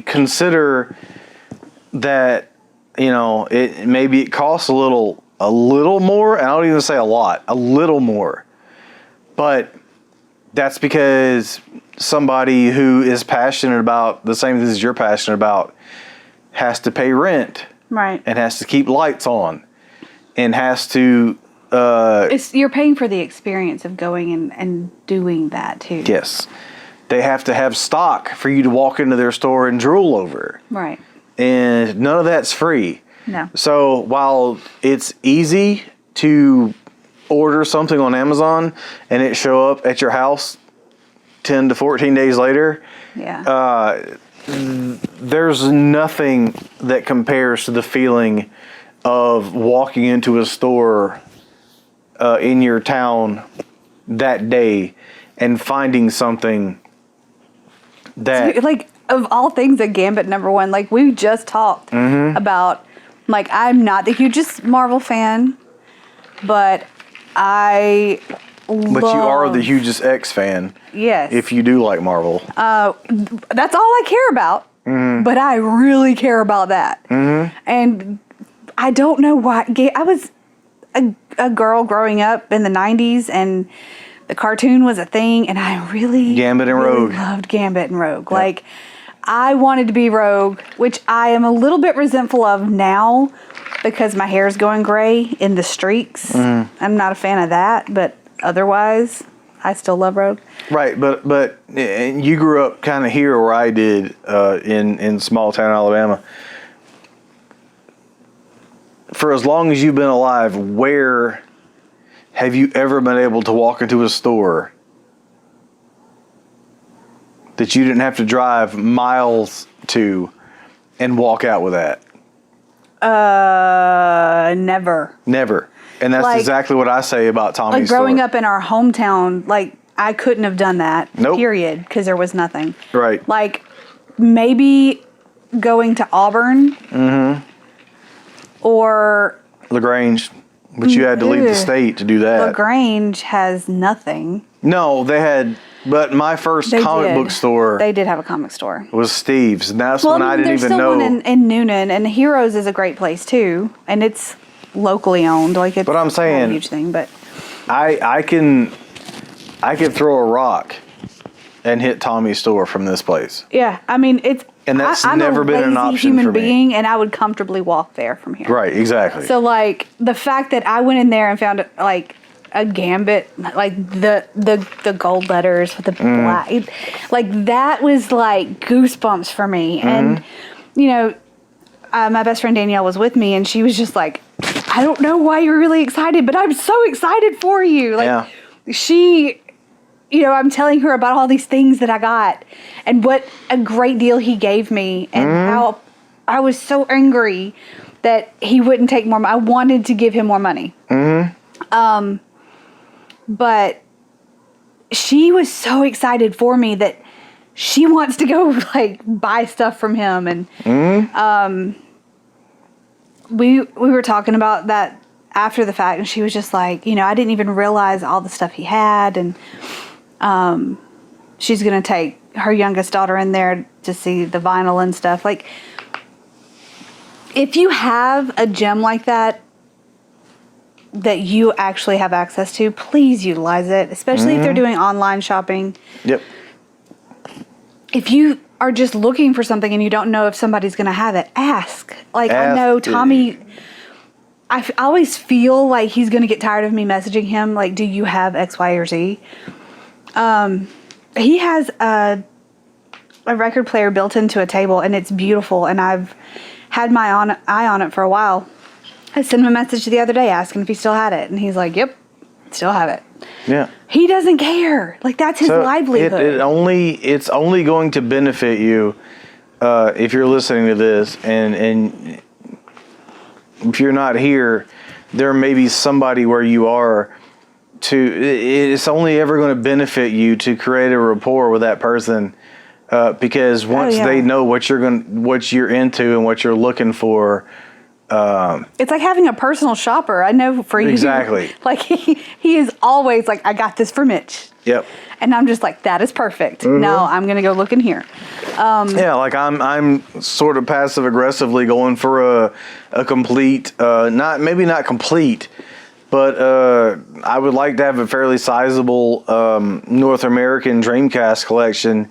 Consider that, you know, maybe it costs a little more, and I don't even say a lot, a little more. But that's because somebody who is passionate about the same things as you're passionate about has to pay rent. Right. And has to keep lights on. And has to... you're paying for the experience of going and doing that, too. Yes. they have to have stock for you to walk into their store and drool over. Right. And none of that's free. No. So while it's easy to order something on Amazon and it show up at your house 10 to 14 days later, there's nothing that compares to the feeling of walking into a store in your town that day and finding something that... Like, of all things, a Gambit #1, like, we just talked about, like, I'm not the hugest Marvel fan, but I love... But you are the hugest X fan. Yes. If you do like Marvel. That's all I care about, but I really care about that. And I don't know why. I was a girl growing up in the 90s, and the cartoon was a thing, and I really... Gambit and really Rogue. loved Gambit and Rogue. Yep. Like, I wanted to be Rogue, which I am a little bit resentful of now because my hair is going gray in the streaks. I'm not a fan of that, but otherwise, I still love Rogue. Right, but you grew up kind of here where I did in small town Alabama. For as long as you've been alive, where have you ever been able to walk into a store that you didn't have to drive miles to and walk out with that? Never. Never. And that's exactly what I say about Tommy's store. Like, growing up in our hometown, like, I couldn't have done that, period, because there was nothing. Right. Like, maybe going to Auburn or... LaGrange. But you had to leave the state to do that. LaGrange has nothing. No, they had... But my first comic book store... They did have a comic store. ...was Steve's. And that's when I didn't even know... There's still one in Noonan, and Heroes is a great place, too. And it's locally owned. Like, it's but I'm saying, not a huge thing, but... I could throw a rock and hit Tommy's store from this place. Yeah, I mean, it's... And that's never been an option for me. I'm a lazy human being, and I would comfortably walk there from here. Right, exactly. So, like, the fact that I went in there and found, like, a Gambit, like, the gold letters with the black... Like, that was, like, goosebumps for me. And, you know, my best friend Danielle was with me, and she was just like, I don't know why you're really excited, but I'm so excited for you. Like, she... You know, I'm telling her about all these things that I got and what a great deal he gave me and how I was so angry that he wouldn't take more money. I wanted to give him more money. But she was so excited for me that she wants to go, like, buy stuff from him. And we were talking about that after the fact, and she was just like, you know, I didn't even realize all the stuff he had, and she's going to take her youngest daughter in there to see the vinyl and stuff. Like, if you have a gem like that you actually have access to, please utilize it, especially if they're doing online shopping. Yep. If you are just looking for something and you don't know if somebody's going to have it, ask. Like, I know Tommy... I always feel like he's going to get tired of me messaging him, like, do you have X, Y, or Z? He has a record player built into a table, and it's beautiful, and I've had my eye on it for a while. I sent him a message the other day asking if he still had it, and he's like, yep, still have it. Yeah. He doesn't care. Like, that's his livelihood. It's only going to benefit you if you're listening to this, and if you're not here, there may be somebody where you are. It's only ever going to benefit you to create a rapport with that person, because once they know what you're into and what you're looking for, it's like having a personal shopper. I know for you, exactly. Like he is always like, I got this for Mitch. Yep. And I'm just like, that is perfect. No, I'm gonna go look in here. Yeah, like I'm sort of passive aggressively going for a complete, maybe not complete. But I would like to have a fairly sizable North American Dreamcast collection.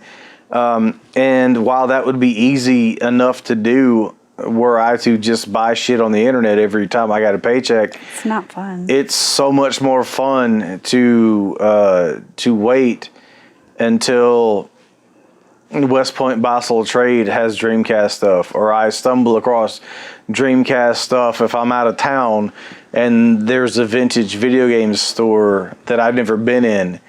And while that would be easy enough to do, were I to just buy shit on the internet every time I got a paycheck, it's not fun. It's so much more fun to wait until West Point Basel Trade has Dreamcast stuff, or I stumble across Dreamcast stuff if I'm out of town and there's a vintage video game store that I've never been in,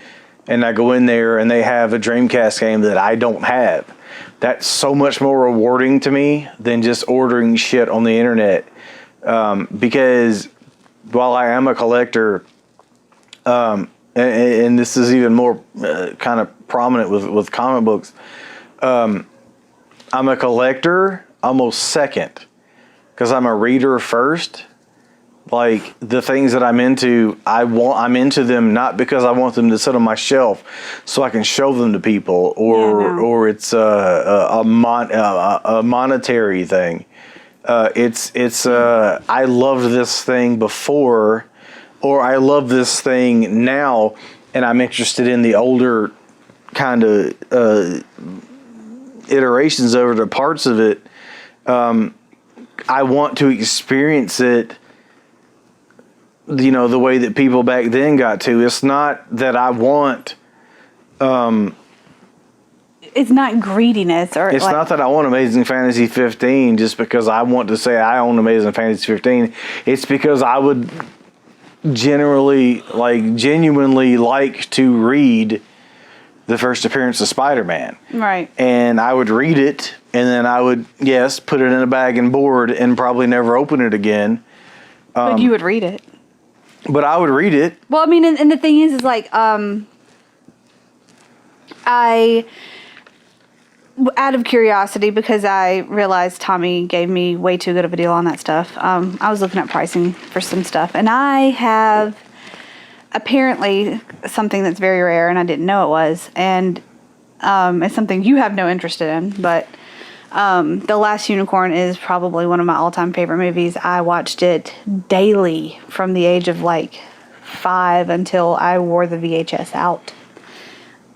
and I go in there and they have a Dreamcast game that I don't have. That's so much more rewarding to me than just ordering shit on the internet. Because while I am a collector, and this is even more kind of prominent with comic books, I'm a collector almost second, because I'm a reader first. Like, the things that I'm into, I'm into them not because I want them to sit on my shelf so I can show them to people, or it's a monetary thing. It's I loved this thing before, or I love this thing now, and I'm interested in the older kind of iterations over the parts of it. I want to experience it, you know, the way that people back then got to. It's not that I want... it's not greediness. Or it's not that I want Amazing Fantasy 15 just because I want to say I own Amazing Fantasy 15. It's because I would genuinely like to read the first appearance of Spider-Man. Right. And I would read it, and then I would, yes, put it in a bag and board and probably never open it again. But you would read it. But I would read it. Well, I mean, and the thing is like, I, out of curiosity, because I realized Tommy gave me way too good of a deal on that stuff, I was looking at pricing for some stuff, and I have apparently something that's very rare, and I didn't know it was, and it's something you have no interest in, but The Last Unicorn is probably one of my all-time favorite movies. I watched it daily from the age of like 5 until I wore the VHS out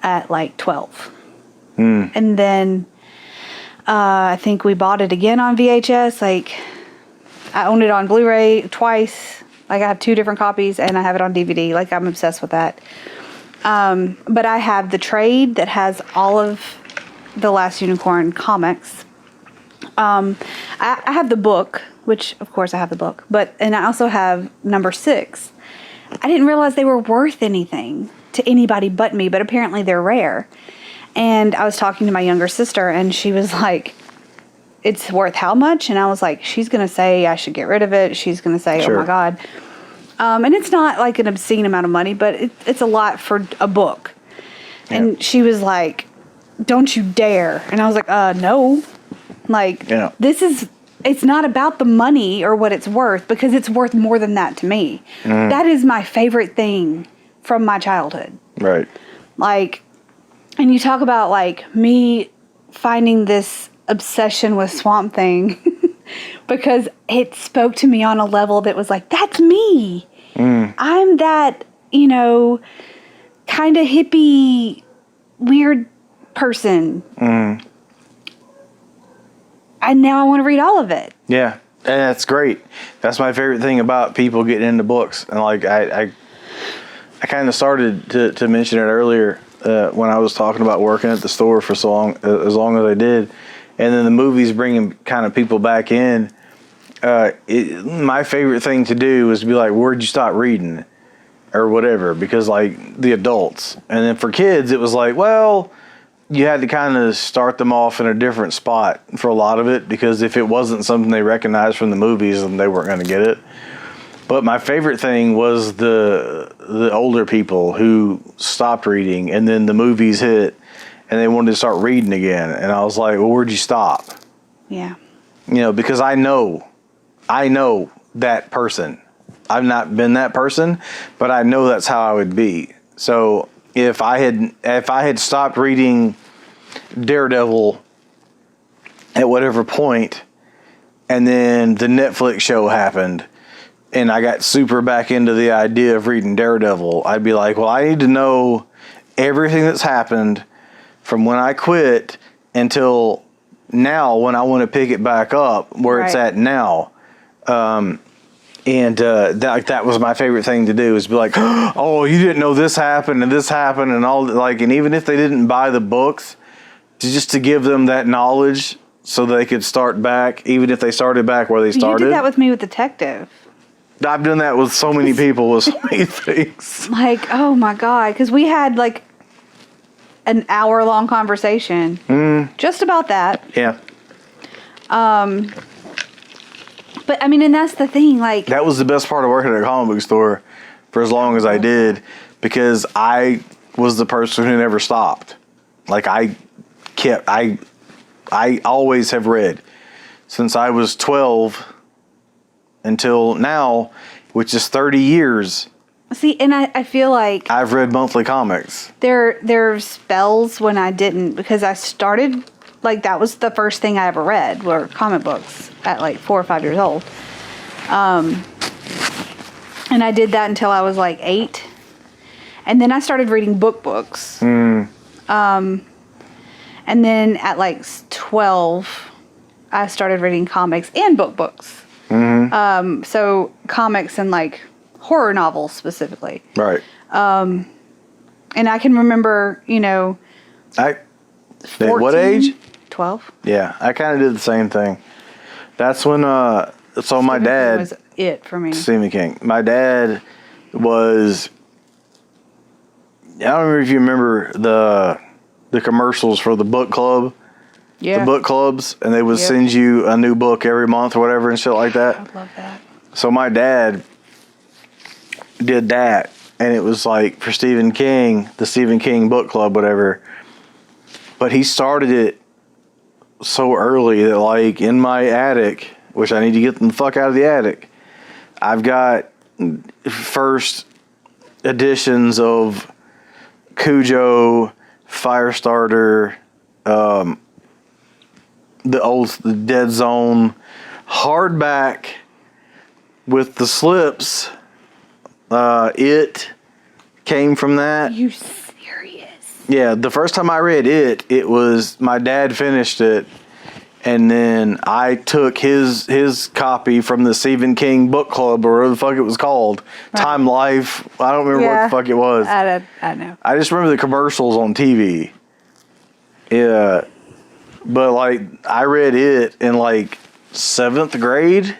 at like 12. And then I think we bought it again on VHS. Like, I owned it on Blu-ray twice. Like, I have 2 different copies, and I have it on DVD. Like, I'm obsessed with that. But I have the trade that has all of The Last Unicorn comics. I have the book, which, of course, I have the book. And I also have number 6. I didn't realize they were worth anything to anybody but me, but apparently they're rare. And I was talking to my younger sister, and she was like, it's worth how much? And I was like, she's going to say I should get rid of it. She's going to say, Sure. Oh my God. And it's not like an obscene amount of money, but it's a lot for a book. Yeah. And she was like, don't you dare. And I was like, no. Like, Yeah. It's not about the money or what it's worth, because it's worth more than that to me. That is my favorite thing from my childhood. Right. Like, and you talk about like me finding this obsession with Swamp Thing because it spoke to me on a level that was like, that's me. I'm that, kind of hippie, weird person. And now I want to read all of it. Yeah, and that's great. That's my favorite thing about people getting into books. And like I kind of started to mention it earlier when I was talking about working at the store for so long, as long as I did, and then the movies bringing kind of people back in. My favorite thing to do is to be like, where'd you stop reading, or whatever, because like the adults, and then for kids it was like, well, you had to kind of start them off in a different spot for a lot of it, because if it wasn't something they recognized from the movies, then they weren't going to get it. But my favorite thing was the older people who stopped reading, and then the movies hit, and they wanted to start reading again. And I was like, well, where'd you stop? Yeah. Because I know that person. I've not been that person, but I know that's how I would be. So if I had stopped reading Daredevil at whatever point, and then the Netflix show happened, and I got super back into the idea of reading Daredevil, I'd be like, well, I need to know everything that's happened from when I quit until now, when I want to pick it back up where it's at now. That was my favorite thing to do, is be like, oh, you didn't know this happened and all, like, and even if they didn't buy the books, just to give them that knowledge so they could start back, even if they started back where they started. You did that with me with Detective. I've done that with so many people with so many things. Like, oh my God. Because we had like an hour-long conversation just about that. Yeah. But I mean, and that's the thing. Like, that was the best part of working at a comic book store for as long as I did, because I was the person who never stopped. Like I always have read since I was 12 until now, which is 30 years. See, and I feel like I've read monthly comics. There's spells when I didn't, because I started, like, that was the first thing I ever read were comic books at like 4 or 5 years old. And I did that until I was like 8. And then I started reading books. And then at like 12, I started reading comics and books. So comics and like horror novels specifically. Right. And I can remember, you know, at 14, what age? 12. Yeah, I kind of did the same thing. That's when, so my dad was it for me. Stephen King. My dad was, I don't remember if you remember the commercials for the book club. Yeah. The book clubs, and they would send you a new book every month or whatever and shit like that. I love that. So my dad did that, and it was like for Stephen King, the Stephen King book club, whatever. But he started it so early that, like, in my attic, which I need to get the fuck out of the attic, I've got first editions of Cujo, Firestarter, the Dead Zone, hardback with the slips. It came from that. You serious? Yeah, the first time I read it was my dad finished it, and then I took his copy from the Stephen King book club, or whatever the fuck it was called, right. Time Life. I don't remember what the fuck it was. I know. I just remember the commercials on TV. Yeah, but like I read it in like 7th grade.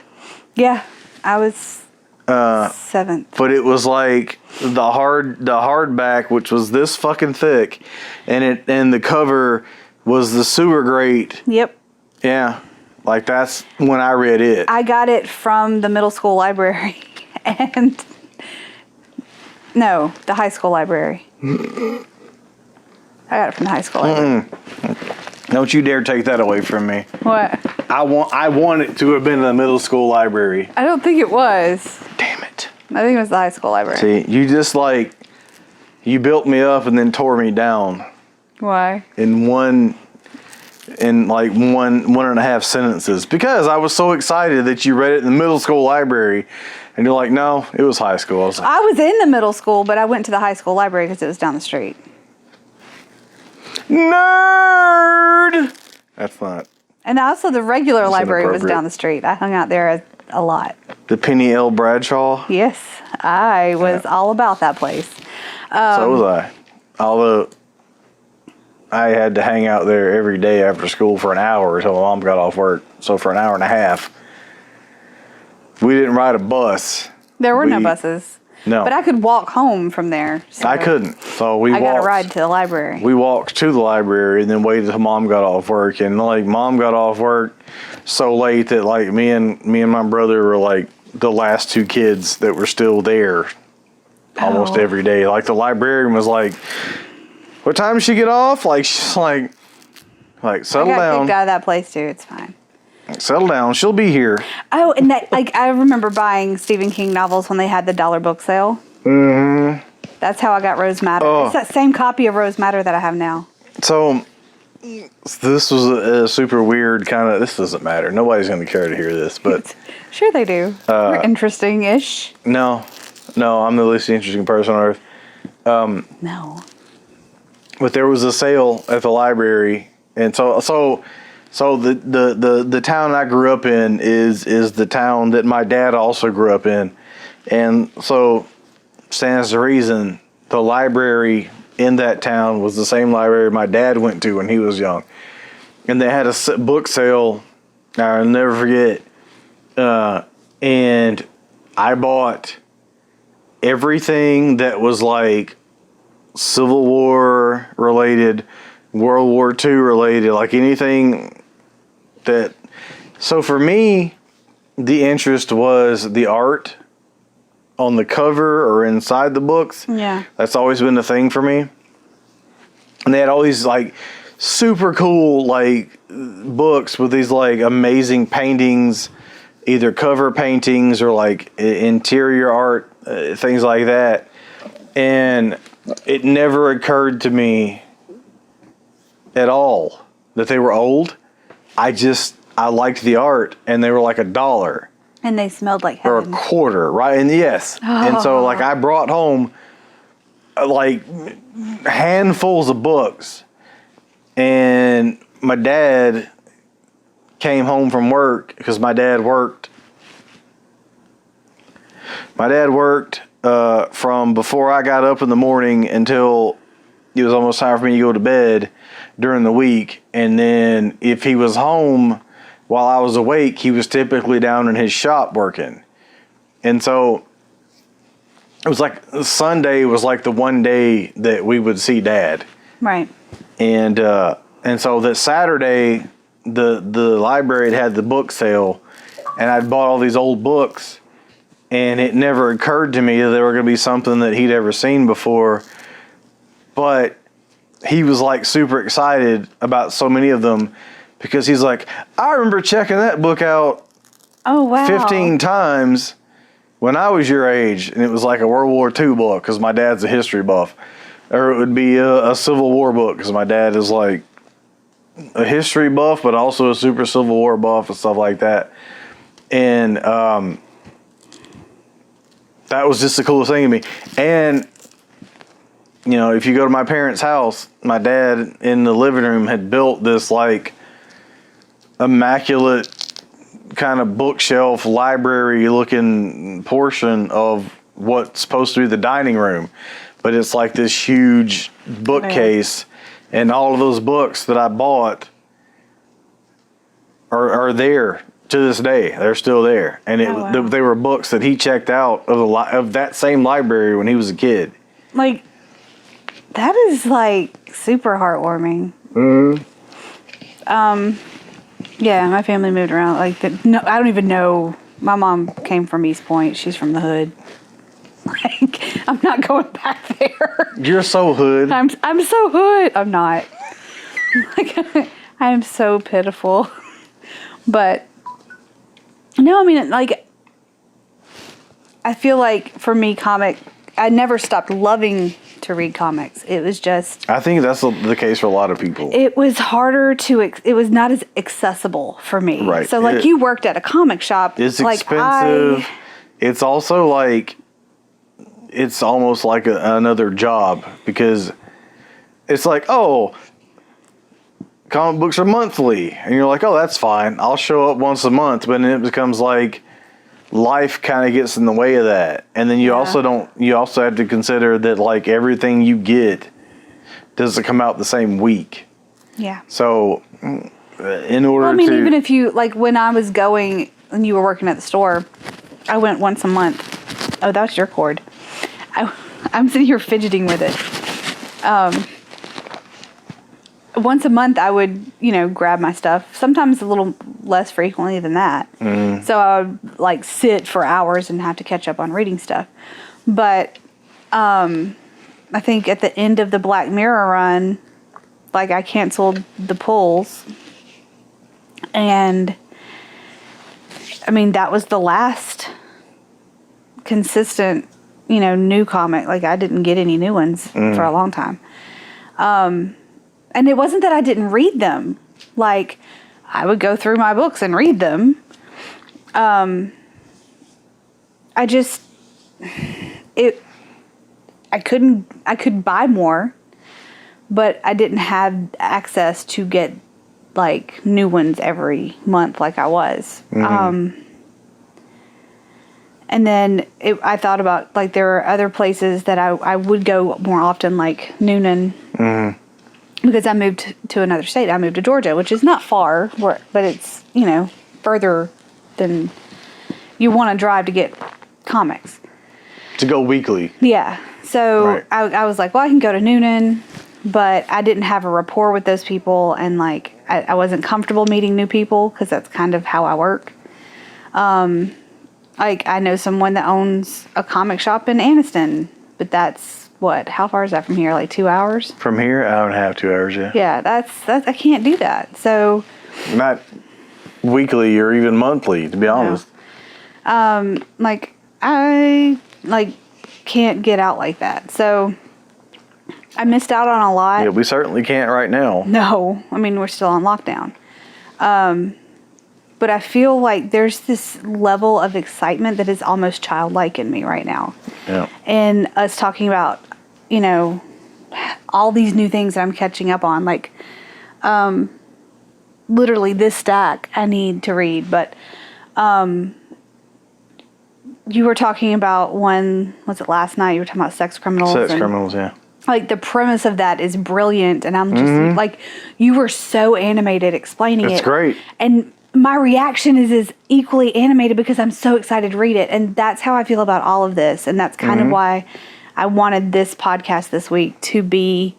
Yeah, I was 7th. But it was like the hardback, which was this fucking thick, and the cover was the sewer grate. Yep. Yeah, like that's when I read it. I got it from the middle school library, and no, the high school library. I got it from the high school library. Don't you dare take that away from me. What? I want it to have been in the middle school library. I don't think it was. Damn it. I think it was the high school library. See, you just like, you built me up and then tore me down. Why? In one and a half sentences, because I was so excited that you read it in the middle school library, and you're like, no, it was high school. I was in the middle school, but I went to the high school library because it was down the street. Nerd. That's not. And also the regular library was down the street. I hung out there a lot. The Penny L. Bradshaw? Yes, I was all about that place. So was I. Although I had to hang out there every day after school for an hour until my mom got off work. So for an hour and a half. We didn't ride a bus. There were no buses. No. But I could walk home from there. So I couldn't. So I got a ride to the library. We walked to the library and then waited till mom got off work. And like mom got off work so late that like me and my brother were like the last 2 kids that were still there almost every day. Like the librarian was like, what time did she get off? Like she's like settle down. I got kicked out of that place too. It's fine. Settle down. She'll be here. Oh, and that, like, I remember buying Stephen King novels when they had the $1 book sale. Mm-hmm. That's how I got Rose Madder. Oh. It's that same copy of Rose Madder that I have now. So this was a super weird kind of. This doesn't matter. Nobody's going to care to hear this, but sure they do. We're interesting-ish. No, I'm the least interesting person on earth. No. But there was a sale at the library, and so the town I grew up in is the town that my dad also grew up in, and so stands to reason the library in that town was the same library my dad went to when he was young. And they had a book sale, I'll never forget. And I bought everything that was like Civil War related, World War II related, like anything that. So for me, the interest was the art on the cover or inside the books. Yeah. That's always been the thing for me. And they had all these like super cool like books with these like amazing paintings, either cover paintings or like interior art, things like that. And it never occurred to me at all that they were old. I liked the art, and they were like $1. And they smelled like Or heaven. a quarter, right? And yes. And so like I brought home like handfuls of books, and my dad came home from work because my dad worked from before I got up in the morning until it was almost time for me to go to bed during the week. And then if he was home while I was awake, he was typically down in his shop working. And so it was like Sunday was like the one day that we would see Dad. Right. And so that Saturday, the library had the book sale, and I'd bought all these old books, and it never occurred to me that they were going to be something that he'd ever seen before. But he was like super excited about so many of them, because he's like, I remember checking that book out 15 times when I was your age. And it was like a World War II book, because my dad's a history buff. Or it would be a Civil War book, because my dad is like a history buff, but also a super Civil War buff and stuff like that. And that was just the coolest thing to me. And, you know, if you go to my parents' house, my dad in the living room had built this like immaculate kind of bookshelf library looking portion of what's supposed to be the dining room, but it's like this huge bookcase, and all of those books that I bought are there to this day. They're still there, and they were books that he checked out of that same library when he was a kid. Like, that is like super heartwarming. Yeah, my family moved around. Like, no, I don't even know. My mom came from East Point. She's from the hood. Like, I'm not going back there. You're so hood. I'm so hood. I'm not. Like, I am so pitiful. But no, I mean, like, I feel like for me, I never stopped loving to read comics. It was just, I think that's the case for a lot of people. it was harder it was not as accessible for me. Right. So like, you worked at a comic shop. It's like, expensive. It's also like, it's almost like another job, because it's like, oh, comic books are monthly, and you're like, oh, that's fine, I'll show up once a month. But then it becomes like life kind of gets in the way of that. And then you also have to consider that like everything you get doesn't come out the same week. Yeah. So in order to, even if you, like, when I was going and you were working at the store, I went once a month. Oh, that's your cord. I'm sitting here fidgeting with it. Once a month I would, grab my stuff. Sometimes a little less frequently than that. So I would like sit for hours and have to catch up on reading stuff. But I think at the end of the Black Mirror run, like, I canceled the pulls. And I mean, that was the last consistent, new comic. Like, I didn't get any new ones for a long time. And it wasn't that I didn't read them. Like, I would go through my books and read them. I could buy more, but I didn't have access to get like new ones every month like I was. And then I thought about, like, there are other places that I would go more often, like Noonan. Mm-hmm. Because I moved to another state. I moved to Georgia, which is not far, but it's, further than you want to drive to get comics. To go weekly. Yeah. So right. I was like, well, I can go to Noonan, but I didn't have a rapport with those people, and like I wasn't comfortable meeting new people because that's kind of how I work. Like I know someone that owns a comic shop in Anniston, but that's how far is that from here? Like 2 hours? From here, I don't have 2 hours, yeah. Yeah, that's I can't do that. So not weekly or even monthly, to be honest. Like I can't get out like that. So I missed out on a lot. Yeah, we certainly can't right now. No, I mean we're still on lockdown. But I feel like there's this level of excitement that is almost childlike in me right now. Yeah. And us talking about, all these new things that I'm catching up on, like literally this stack I need to read, but you were talking about was it last night? You were talking about sex criminals. Sex criminals, yeah. Like the premise of that is brilliant, and I'm just like, you were so animated explaining it. It's great. And my reaction is equally animated because I'm so excited to read it, and that's how I feel about all of this, and that's kind of why I wanted this podcast this week to be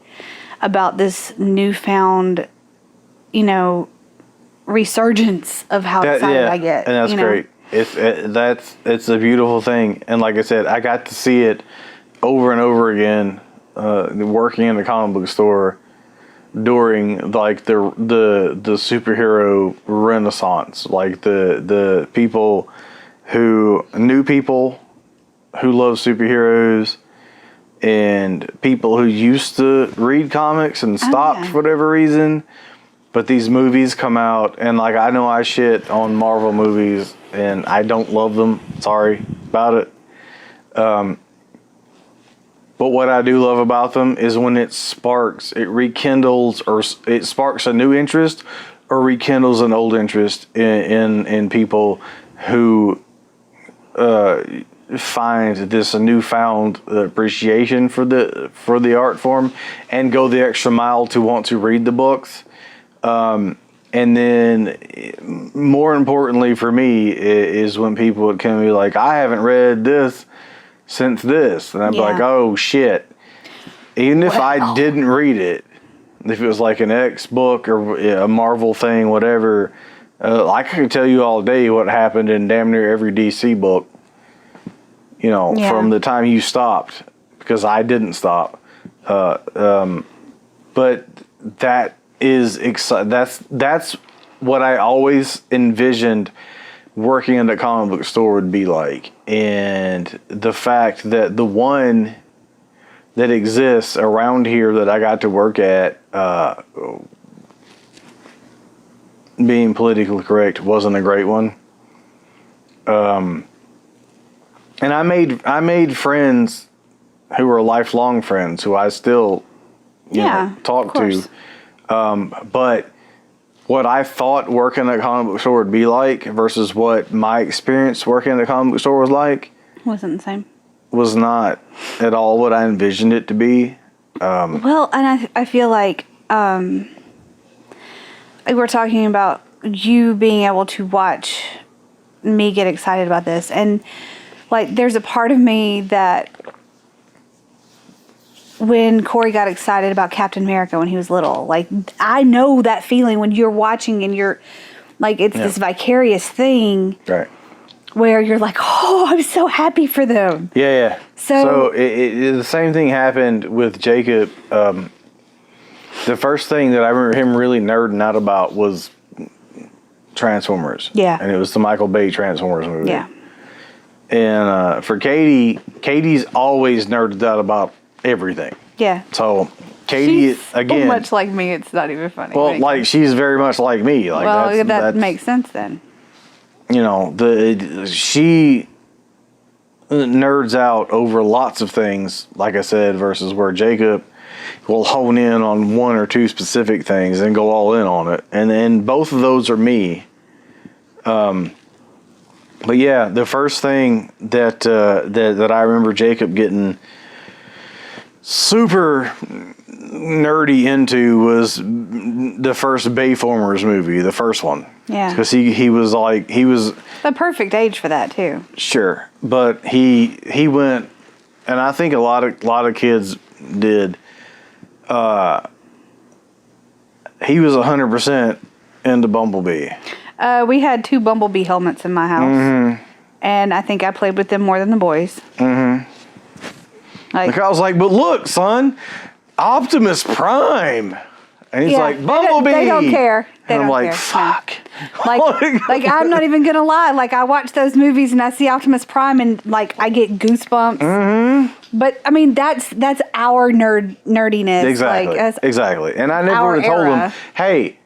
about this newfound, resurgence of how excited I get. And that's great. It's a beautiful thing, and like I said, I got to see it over and over again. Working in the comic book store during like the superhero renaissance, like the people who love superheroes and people who used to read comics and stopped for whatever reason, but these movies come out, and like I know I shit on Marvel movies and I don't love them, sorry about it. But what I do love about them is when it rekindles, or it sparks a new interest or rekindles an old interest in people who find this newfound appreciation for the art form and go the extra mile to want to read the books. And then more importantly for me is when people would come and be like, I haven't read this since this, and I'd be like, oh shit. Even if I didn't read it, if it was like an X book or a Marvel thing, whatever, I could tell you all day what happened in damn near every DC book, from the time you stopped, because I didn't stop. But that is that's what I always envisioned working in the comic book store would be like. And the fact that the one that exists around here that I got to work at, being politically correct, wasn't a great one. And I made friends who were lifelong friends who I still talk to. But what I thought working at a comic book store would be like versus what my experience working at a comic book store was like wasn't the same. Was not at all what I envisioned it to be. Well, and I feel like we're talking about you being able to watch me get excited about this, and like there's a part of me that when Corey got excited about Captain America when he was little, like I know that feeling when you're watching and you're like, it's this vicarious thing, right? Where you're like, oh, I'm so happy for them. Yeah. So the same thing happened with Jacob. The first thing that I remember him really nerding out about was Transformers. Yeah. And it was the Michael Bay Transformers movie. Yeah. And for Katie's always nerded out about everything. Yeah. So Katie, she's again, so much like me, it's not even funny. Well, like she's very much like me. Like well, that makes sense then. She nerds out over lots of things, like I said, versus where Jacob will hone in on one or two specific things and go all in on it. And then both of those are me. But yeah, the first thing that I remember Jacob getting super nerdy into was the first Bayformers movie, the first one. Yeah. Because he was the perfect age for that too. Sure, but he went, and I think a lot of kids did. He was 100% into Bumblebee. We had 2 Bumblebee helmets in my house, and I think I played with them more than the boys. Like I was like, but look, son, Optimus Prime, and he's like, Bumblebee. They don't care. And I'm like, fuck. Like I'm not even gonna lie. Like I watch those movies and I see Optimus Prime and like I get goosebumps. But I mean that's our nerdiness. Exactly. Like, exactly. And I never would have told him, hey,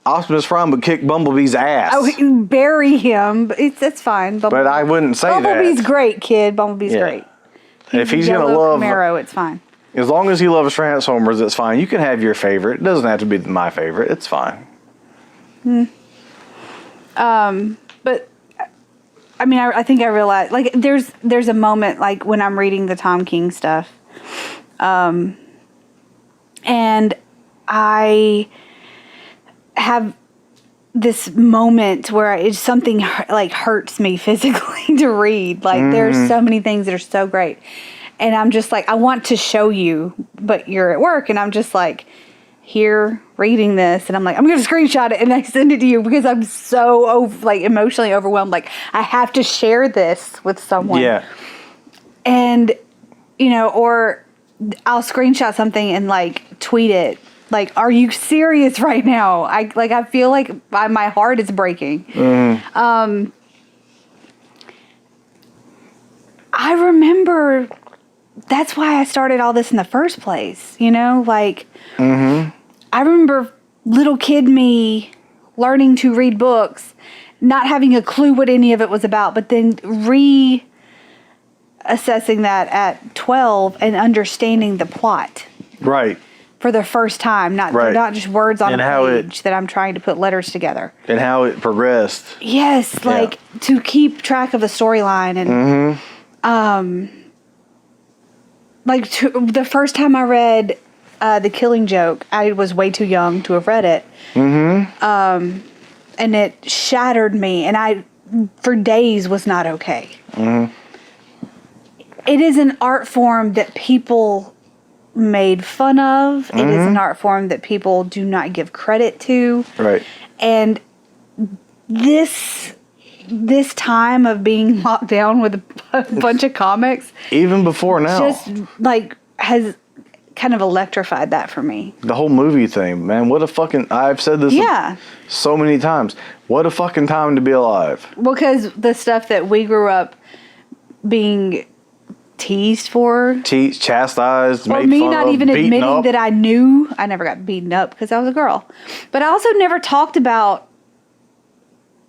Optimus Prime would kick Bumblebee's ass. Oh, bury him. It's fine. But I wouldn't say that. Bumblebee's great, kid. Bumblebee's great. If he's gonna love Camaro, it's fine. As long as he loves Transformers, it's fine. You can have your favorite. It doesn't have to be my favorite. It's fine. But I mean, I think I realized like there's a moment like when I'm reading the Tom King stuff, and I have this moment where it's something like hurts me physically to read. Like there's so many things that are so great, and I'm just like I want to show you, but you're at work, and I'm just like here reading this, and I'm like I'm gonna screenshot it and I send it to you because I'm so emotionally overwhelmed. Like I have to share this with someone. Yeah, and or I'll screenshot something and like tweet it. Like, are you serious right now? I feel like my heart is breaking. I remember that's why I started all this in the first place. I remember little kid me learning to read books, not having a clue what any of it was about, but then reassessing that at 12 and understanding the plot. Right. For the first time, not just words on a page that I'm trying to put letters together. And how it progressed. Yes, to keep track of the storyline and the first time I read The Killing Joke, I was way too young to have read it. And it shattered me, and I for days was not okay. It is an art form that people made fun of. It is an art form that people do not give credit to. Right. And this time of being locked down with a bunch of comics, even before now, just has kind of electrified that for me. The whole movie thing, man. What a fucking... I've said this so many times. What a fucking time to be alive. Because the stuff that we grew up being teased for, chastised, or made me fun not of, even admitting up. that I knew. I never got beaten up because I was a girl, but I also never talked about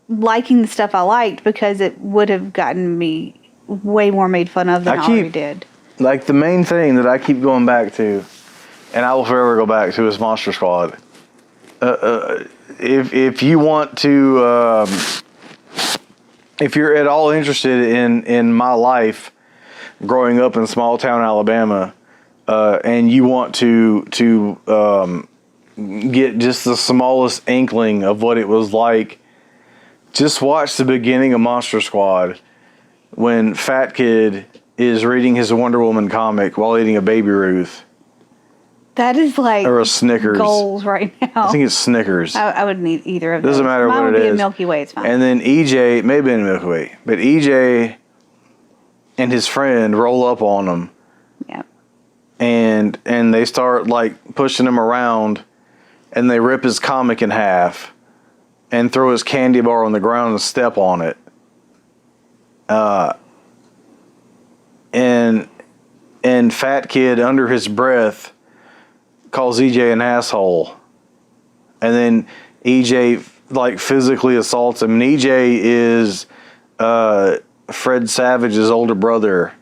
liking the stuff I liked because it would have gotten me way more made fun of than I already did. Like the main thing that I keep going back to, and I will forever go back to, is Monster Squad. If you want to, if you're at all interested in my life growing up in small town Alabama, and you want to get just the smallest inkling of what it was like, just watch the beginning of Monster Squad when Fat Kid is reading his Wonder Woman comic while eating a Baby Ruth. That is like or a Snickers goals right now. I think it's Snickers. I wouldn't eat either of those. Doesn't matter Mine what would it be is. a Milky Way. It's fine. And then EJ, maybe in a Milky Way, but EJ and his friend roll up on him. Yeah. And they start like pushing him around, and they rip his comic in half and throw his candy bar on the ground and step on it. And Fat Kid under his breath calls EJ an asshole. And then EJ like physically assaults him. And EJ is Fred Savage's older brother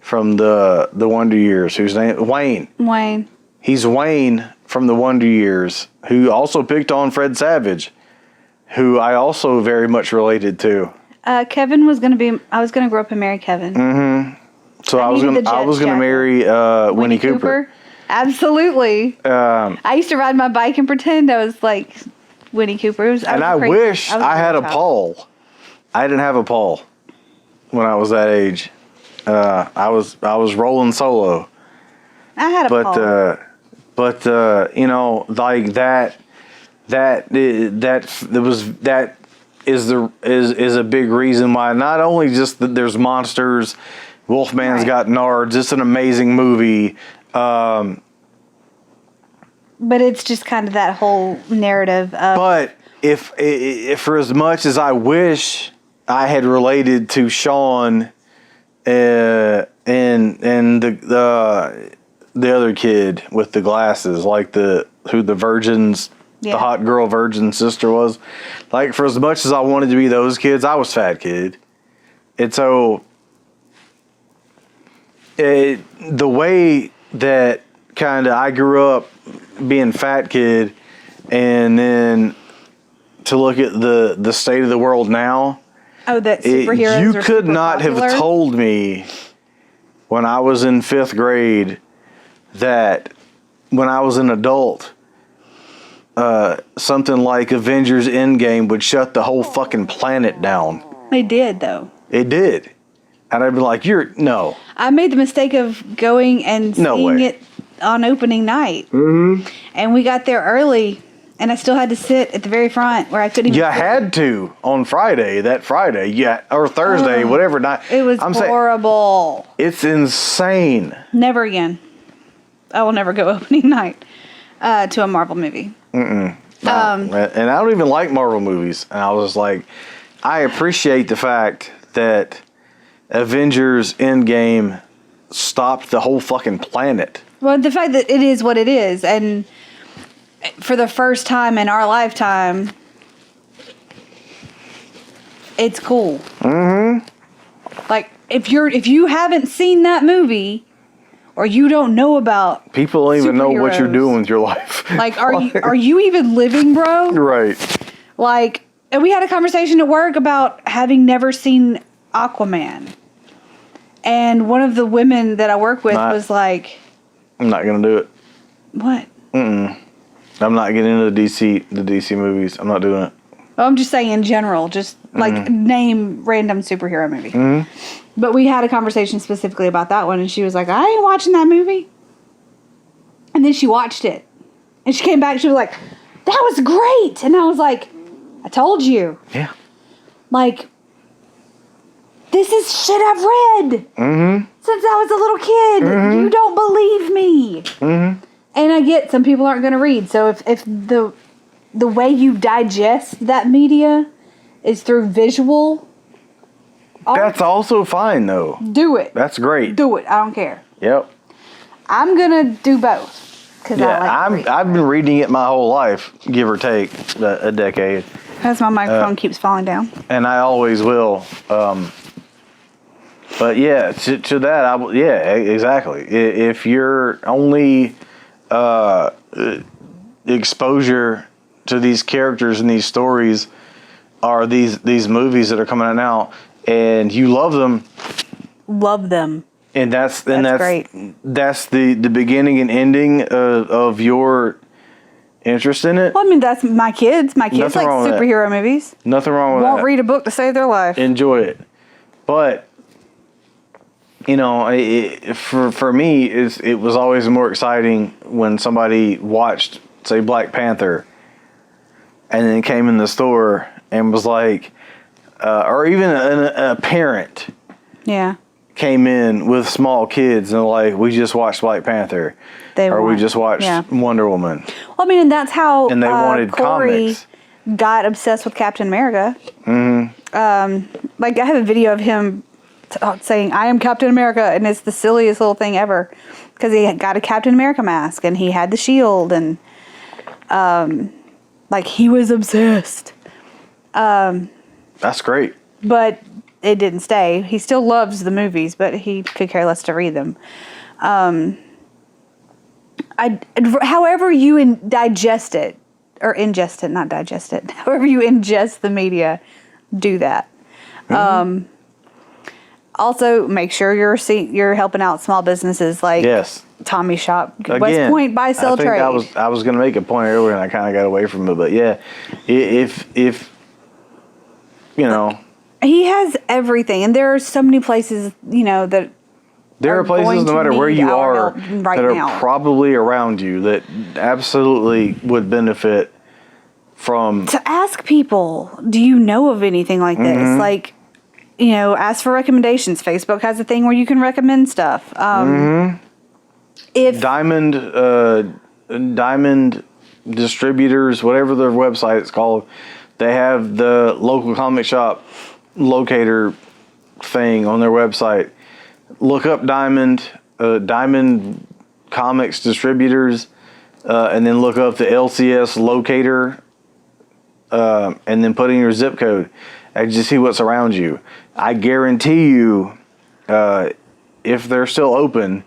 from the Wonder Years, whose name Wayne. He's Wayne from the Wonder Years, who also picked on Fred Savage, who I also very much related to. Kevin was going to be. I was going to grow up and marry Kevin. So I was gonna marry Winnie Cooper. Absolutely. I used to ride my bike and pretend I was like Winnie Cooper. I wish I had a Paul. I didn't have a Paul when I was that age. I was rolling solo. I had a Paul. But you know, like that is a big reason why not only just that there's monsters, Wolfman's got nards. It's an amazing movie. But it's just kind of that whole narrative of. But if for as much as I wish I had related to Sean and the other kid with the glasses, like the hot girl virgin sister was, like for as much as I wanted to be those kids, I was Fat Kid. And so the way that kind of I grew up being Fat Kid, and then to look at the state of the world now. Oh, that superheroes you could not have told me when I was in 5th grade that when I was an adult, something like Avengers Endgame would shut the whole fucking planet down. They did, though. It did. And I'd be like, no. I made the mistake of going and seeing it on opening night. Mm-hmm. And we got there early, and I still had to sit at the very front where I couldn't even sit. Had to on Friday, or Thursday, whatever night. It was horrible. It's insane. Never again. I will never go opening night to a Marvel movie. And I don't even like Marvel movies. And I was like, I appreciate the fact that Avengers Endgame stopped the whole fucking planet. Well, the fact that it is what it is, and for the first time in our lifetime, it's cool. Mm-hmm. Like, if you haven't seen that movie, or you don't know about people don't even know what you're doing with your life. Like, are you even living, bro? Right. Like, and we had a conversation at work about having never seen Aquaman. And one of the women that I work with was like, I'm not going to do it. What? I'm not getting into the DC movies. I'm not doing it. Well, I'm just saying in general, just like name random superhero movie. Mm-hmm. But we had a conversation specifically about that one, and she was like, I ain't watching that movie. And then she watched it. And she came back, she was like, that was great. And I was like, I told you. Yeah. Like, this is shit I've read since I was a little kid. Mm-hmm. You don't believe me. Mm-hmm. And I get some people aren't going to read. So if the way you digest that media is through visual art, that's also fine, though. Do it. That's great. Do it. I don't care. Yep. I'm going to do both. Cause I've been reading it my whole life, give or take a decade. As my microphone keeps falling down. And I always will. But yeah, to that, exactly. If your only exposure to these characters and these stories are these movies that are coming out now, and you love them, and that's great. That's the beginning and ending of your interest in it. Well, I mean, that's my kids. My kids like superhero movies. Nothing wrong with that. Won't read a book to save their life. Enjoy it, but you know, for me, it was always more exciting when somebody watched, say, Black Panther, and then came in the store and was like, or even a parent, came in with small kids and like, we just watched Black Panther, we just watched Wonder Woman. Well, I mean, and that's how and they wanted Corey comics. Got obsessed with Captain America. Mm-hmm. Like, I have a video of him saying, I am Captain America, and it's the silliest little thing ever, because he got a Captain America mask, and he had the shield, and like, he was obsessed. That's great. But it didn't stay. He still loves the movies, but he could care less to read them. However you digest it, or ingest it, not digest it, however you ingest the media, do that. Also, make sure you're helping out small businesses like Tommy's Shop, Again, West Point Buy Sell Trade. I was going to make a point earlier, and I kind of got away from it. But yeah, if you know, he has everything, and there are so many places, that there are places, no matter where you are, right that now are probably around you that absolutely would benefit from. To ask people, do you know of anything like this? Like, ask for recommendations. Facebook has a thing where you can recommend stuff. If Diamond Distributors, whatever their website is called, they have the local comic shop locator thing on their website. Look up Diamond Comics Distributors, and then look up the LCS locator, and then put in your zip code and just see what's around you. I guarantee you, if they're still open,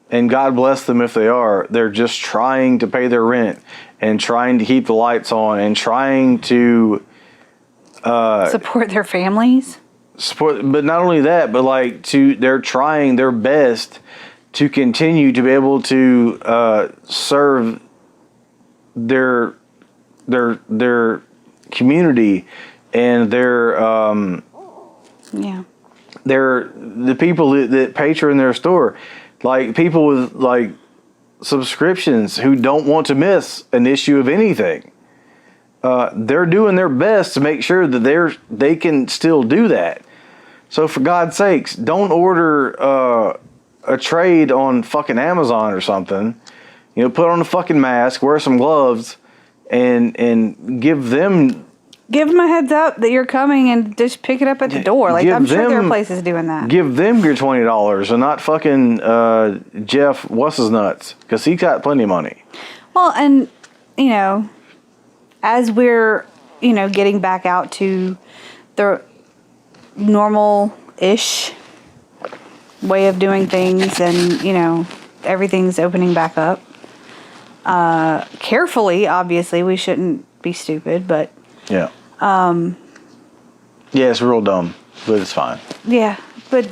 and God bless them if they are, they're just trying to pay their rent and trying to keep the lights on and trying to support their families. But not only that, but they're trying their best to continue to be able to serve their community and the people that patron their store, like people with subscriptions who don't want to miss an issue of anything. They're doing their best to make sure that they can still do that. So for God's sakes, don't order a trade on fucking Amazon or something. Put on a fucking mask, wear some gloves, and give them a heads up that you're coming and just pick it up at the door. I'm sure there are places doing that. Give them your $20 and not fucking Jeff what's his nuts, because he got plenty of money. Well, and as we're getting back out to the normal-ish way of doing things, and everything's opening back up carefully. Obviously, we shouldn't be stupid, but yeah, it's real dumb, but it's fine. Yeah, but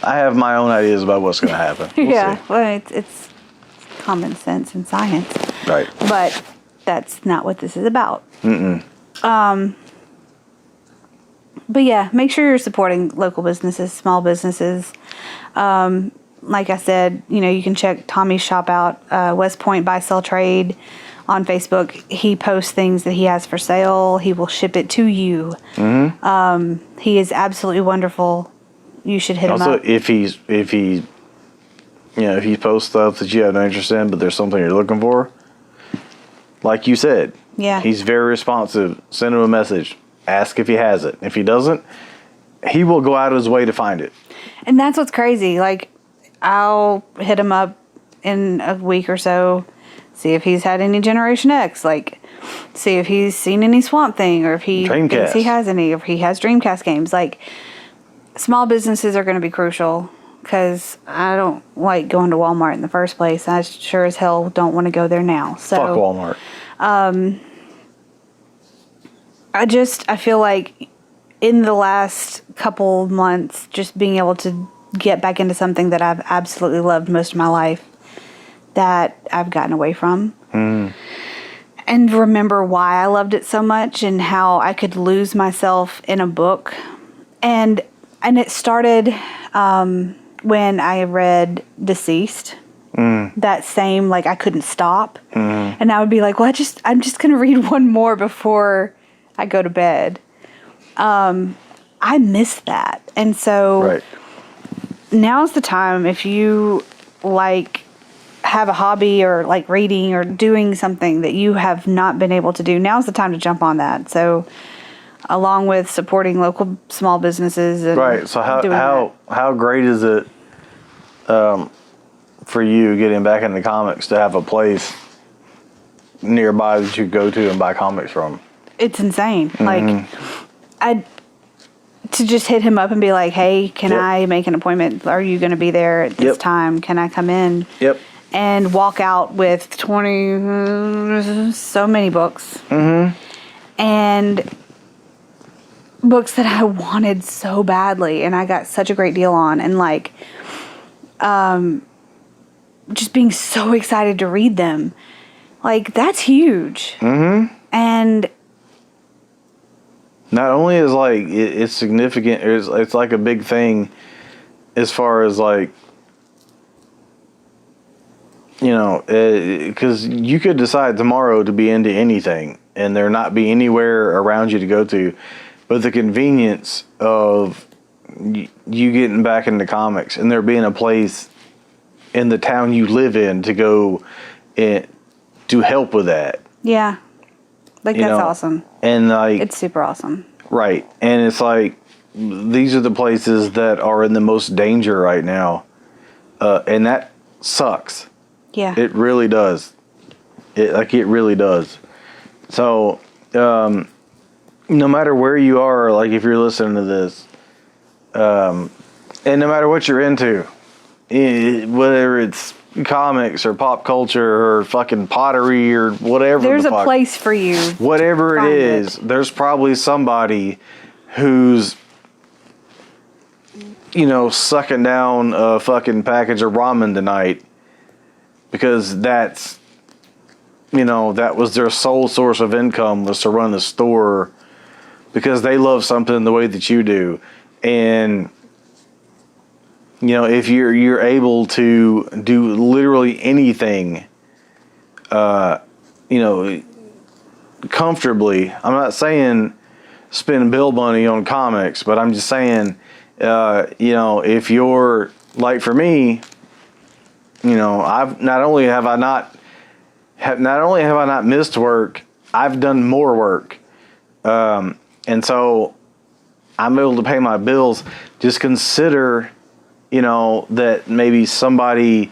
I have my own ideas about what's going to happen. We'll see. Well, it's common sense and science, right? But that's not what this is about. But yeah, make sure you're supporting local businesses, small businesses. Like I said, you can check Tommy's shop out, West Point Buy Sell Trade on Facebook. He posts things that he has for sale. He will ship it to you. He is absolutely wonderful. You should hit him up. Also, if he posts stuff that you have no interest in, but there's something you're looking for, like you said, he's very responsive. Send him a message. Ask if he has it. If he doesn't, he will go out of his way to find it. And that's what's crazy. I'll hit him up in a week or so, see if he's had any Generation X, see if he's seen any Swamp Thing, or if he thinks he has any, or if he has Dreamcast games. Small businesses are going to be crucial, because I don't like going to Walmart in the first place. I sure as hell don't want to go there now. So, fuck Walmart. I feel like in the last couple months, just being able to get back into something that I've absolutely loved most of my life, that I've gotten away from. And remember why I loved it so much, and how I could lose myself in a book. And it started when I read Deceased. That same, I couldn't stop. And I would be like, well, I'm just going to read one more before I go to bed. I miss that. And so now's the time, if you have a hobby, or reading or doing something that you have not been able to do, now's the time to jump on that. So along with supporting local small businesses. And so how great is it for you getting back into comics to have a place nearby that you go to and buy comics from? It's insane. To just hit him up and be like, hey, can I make an appointment? Are you going to be there at this time? Can I come in? And walk out with 20, so many books. And books that I wanted so badly and I got such a great deal on, and like just being so excited to read them. Like, that's huge. Mm-hmm. And not only is like it's significant, it's like a big thing as far as like, you know, because you could decide tomorrow to be into anything and there not be anywhere around you to go to, but the convenience of you getting back into comics and there being a place in the town you live in to go to help with that. Yeah. Like, that's awesome. And like, it's super awesome. Right. And it's like, these are the places that are in the most danger right now. And that sucks. Yeah. It really does. It really does. So, no matter where you are, like if you're listening to this, and no matter what you're into, whether it's comics or pop culture or fucking pottery or whatever, there's a place for you. Whatever it is, there's probably somebody who's, you know, sucking down a fucking package of ramen tonight because that's, you know, that was their sole source of income, was to run the store because they love something the way that you do. And you know, if you're able to do literally anything, you know, comfortably. I'm not saying spend bill money on comics, but I'm just saying, you know, if you're like for me, you know, I've not only have I not missed work, I've done more work, and so I'm able to pay my bills. Just consider, you know, that maybe somebody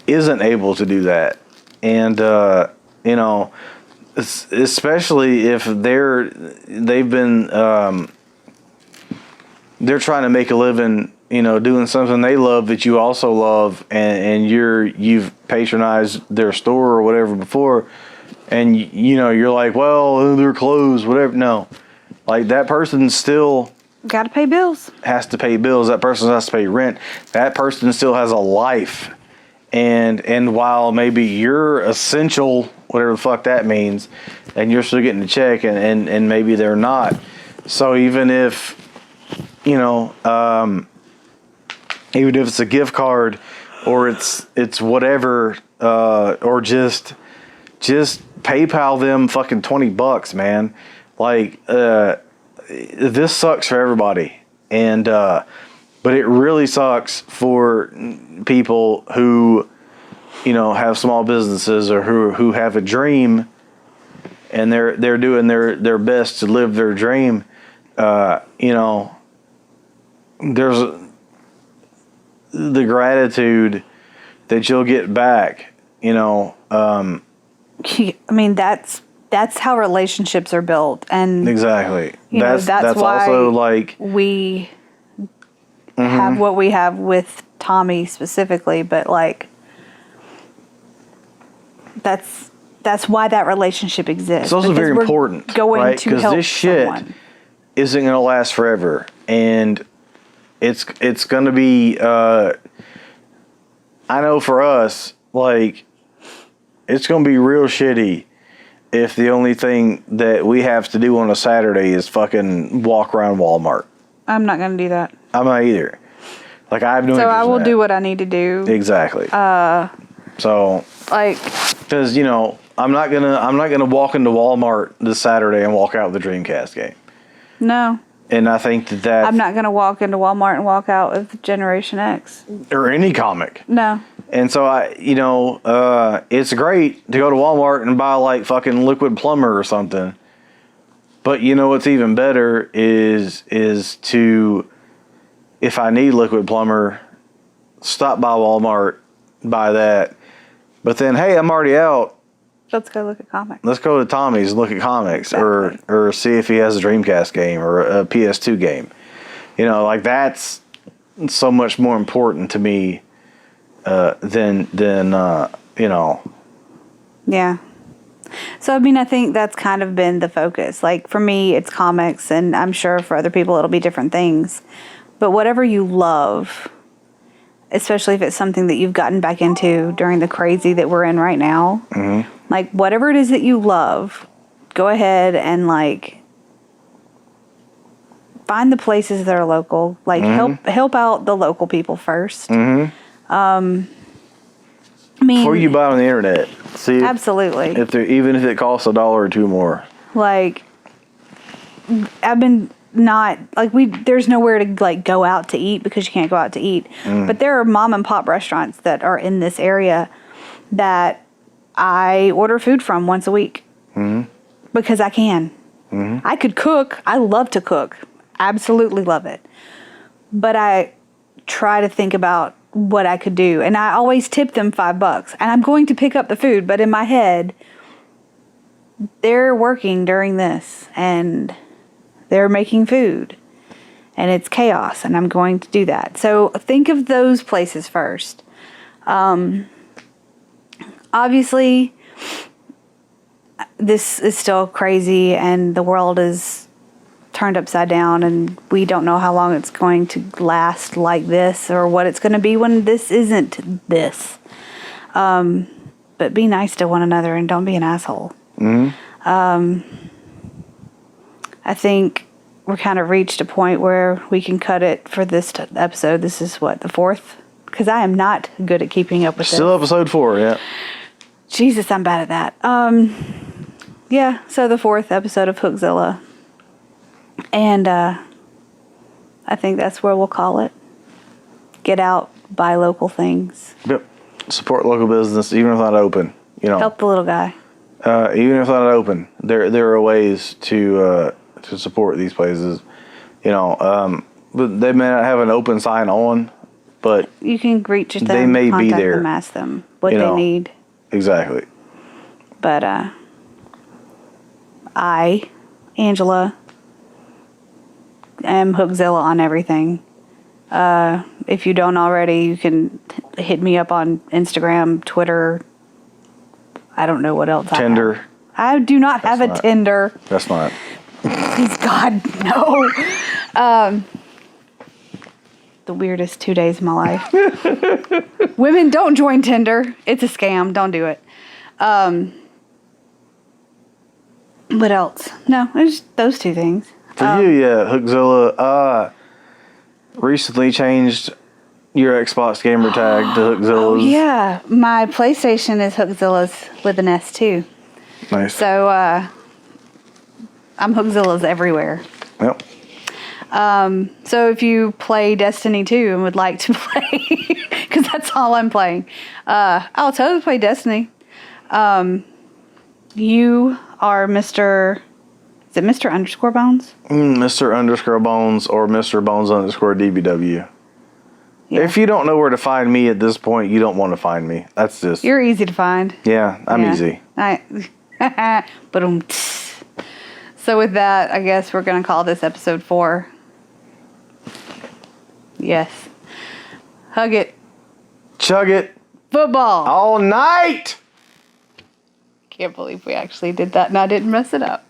isn't able to do that. And, you know, especially if they're trying to make a living, you know, doing something they love that you also love, and you've patronized their store or whatever before, and you know, you're like, well, they're closed, whatever. No, like that person still got to pay bills. Has to pay bills. That person has to pay rent. That person still has a life. And while maybe you're essential, whatever the fuck that means, and you're still getting a check, and maybe they're not. So even if, you know, even if it's a gift card or it's whatever, or just PayPal them fucking $20, man. Like, this sucks for everybody, and but it really sucks for people who, you know, have small businesses or who have a dream, and they're doing their best to live their dream. You know, there's the gratitude that you'll get back. You know, I mean, that's how relationships are built, and exactly. That's why also like we have what we have with Tommy specifically, but like that's why that relationship exists. It's also very important, right? Because this shit isn't going to last forever, and it's going to be. I know for us, like, it's going to be real shitty if the only thing that we have to do on a Saturday is fucking walk around Walmart. I'm not going to do that. I'm not either. Like, I have no interest I will in that. do what I need to do. Exactly. So, like, because, you know, I'm not gonna walk into Walmart this Saturday and walk out with a Dreamcast game. No. And I think that I'm not gonna walk into Walmart and walk out with Generation X or any comic. No. And so it's great to go to Walmart and buy like fucking Liquid Plumber or something. But you know what's even better is to, if I need Liquid Plumber, stop by Walmart, buy that. But then, hey, I'm already out. Let's go look at comics. Let's go to Tommy's and look at comics, exactly. or see if he has a Dreamcast game or a PS2 game. You know, like that's so much more important to me than you know. Yeah. So, I mean, I think that's kind of been the focus. Like, for me, it's comics, and I'm sure for other people it'll be different things. But whatever you love, especially if it's something that you've gotten back into during the crazy that we're in right now, like, whatever it is that you love, go ahead and, like, find the places that are local. Like, help out the local people first. I mean, before you buy on the internet, see absolutely. even if it costs $1 or $2 more. Like, I've been not like there's nowhere to like go out to eat because you can't go out to eat. But there are mom and pop restaurants that are in this area that I order food from once a week because I can. I could cook. I love to cook. Absolutely love it. But I try to think about what I could do, and I always tip them $5, and I'm going to pick up the food, but in my head they're working during this and they're making food and it's chaos, and I'm going to do that. So think of those places first. Obviously this is still crazy and the world is turned upside down, and we don't know how long it's going to last like this or what it's going to be when this isn't this. But be nice to one another and don't be an asshole. I think we're kind of reached a point where we can cut it for this episode. This is what, the 4th? Because I am not good at keeping up with this. Still episode 4, yeah. Jesus, I'm bad at that. Yeah, so the 4th episode of Hookzilla. And I think that's where we'll call it. Get out, buy local things. Yep. Support local business, even if not open. You know, help the little guy. Even if not open, there are ways to support these places. You know, but they may not have an open sign on, but you can reach them. They may contact be there. them, ask them what they need. Exactly. But I, Angela, am Hookzilla on everything. If you don't already, you can hit me up on Instagram, Twitter. I don't know what else. Tinder. I do not have a Tinder. That's not. Please God, no. The weirdest 2 days of my life. Women, don't join Tinder. It's a scam. Don't do it. What else? No, it's those two things. For you, yeah, Hookzilla. Recently changed your Xbox gamer tag to Hookzilla's. Oh, yeah. My PlayStation is Hookzilla's with an S, too. Nice. So, I'm Hookzilla's everywhere. Yep. So if you play Destiny 2 and would like to play, because that's all I'm playing, I'll totally play Destiny. You are Mr. Is it Mr. Underscore Bones? Mr. Underscore Bones or Mr. Bones underscore DBW. Yeah. If you don't know where to find me at this point, you don't want to find me. That's just... You're easy to find. Yeah, I'm easy. But so with that, I guess we're going to call this episode 4. Yes. Hug it. Chug it. Football. All night. Can't believe we actually did that and I didn't mess it up.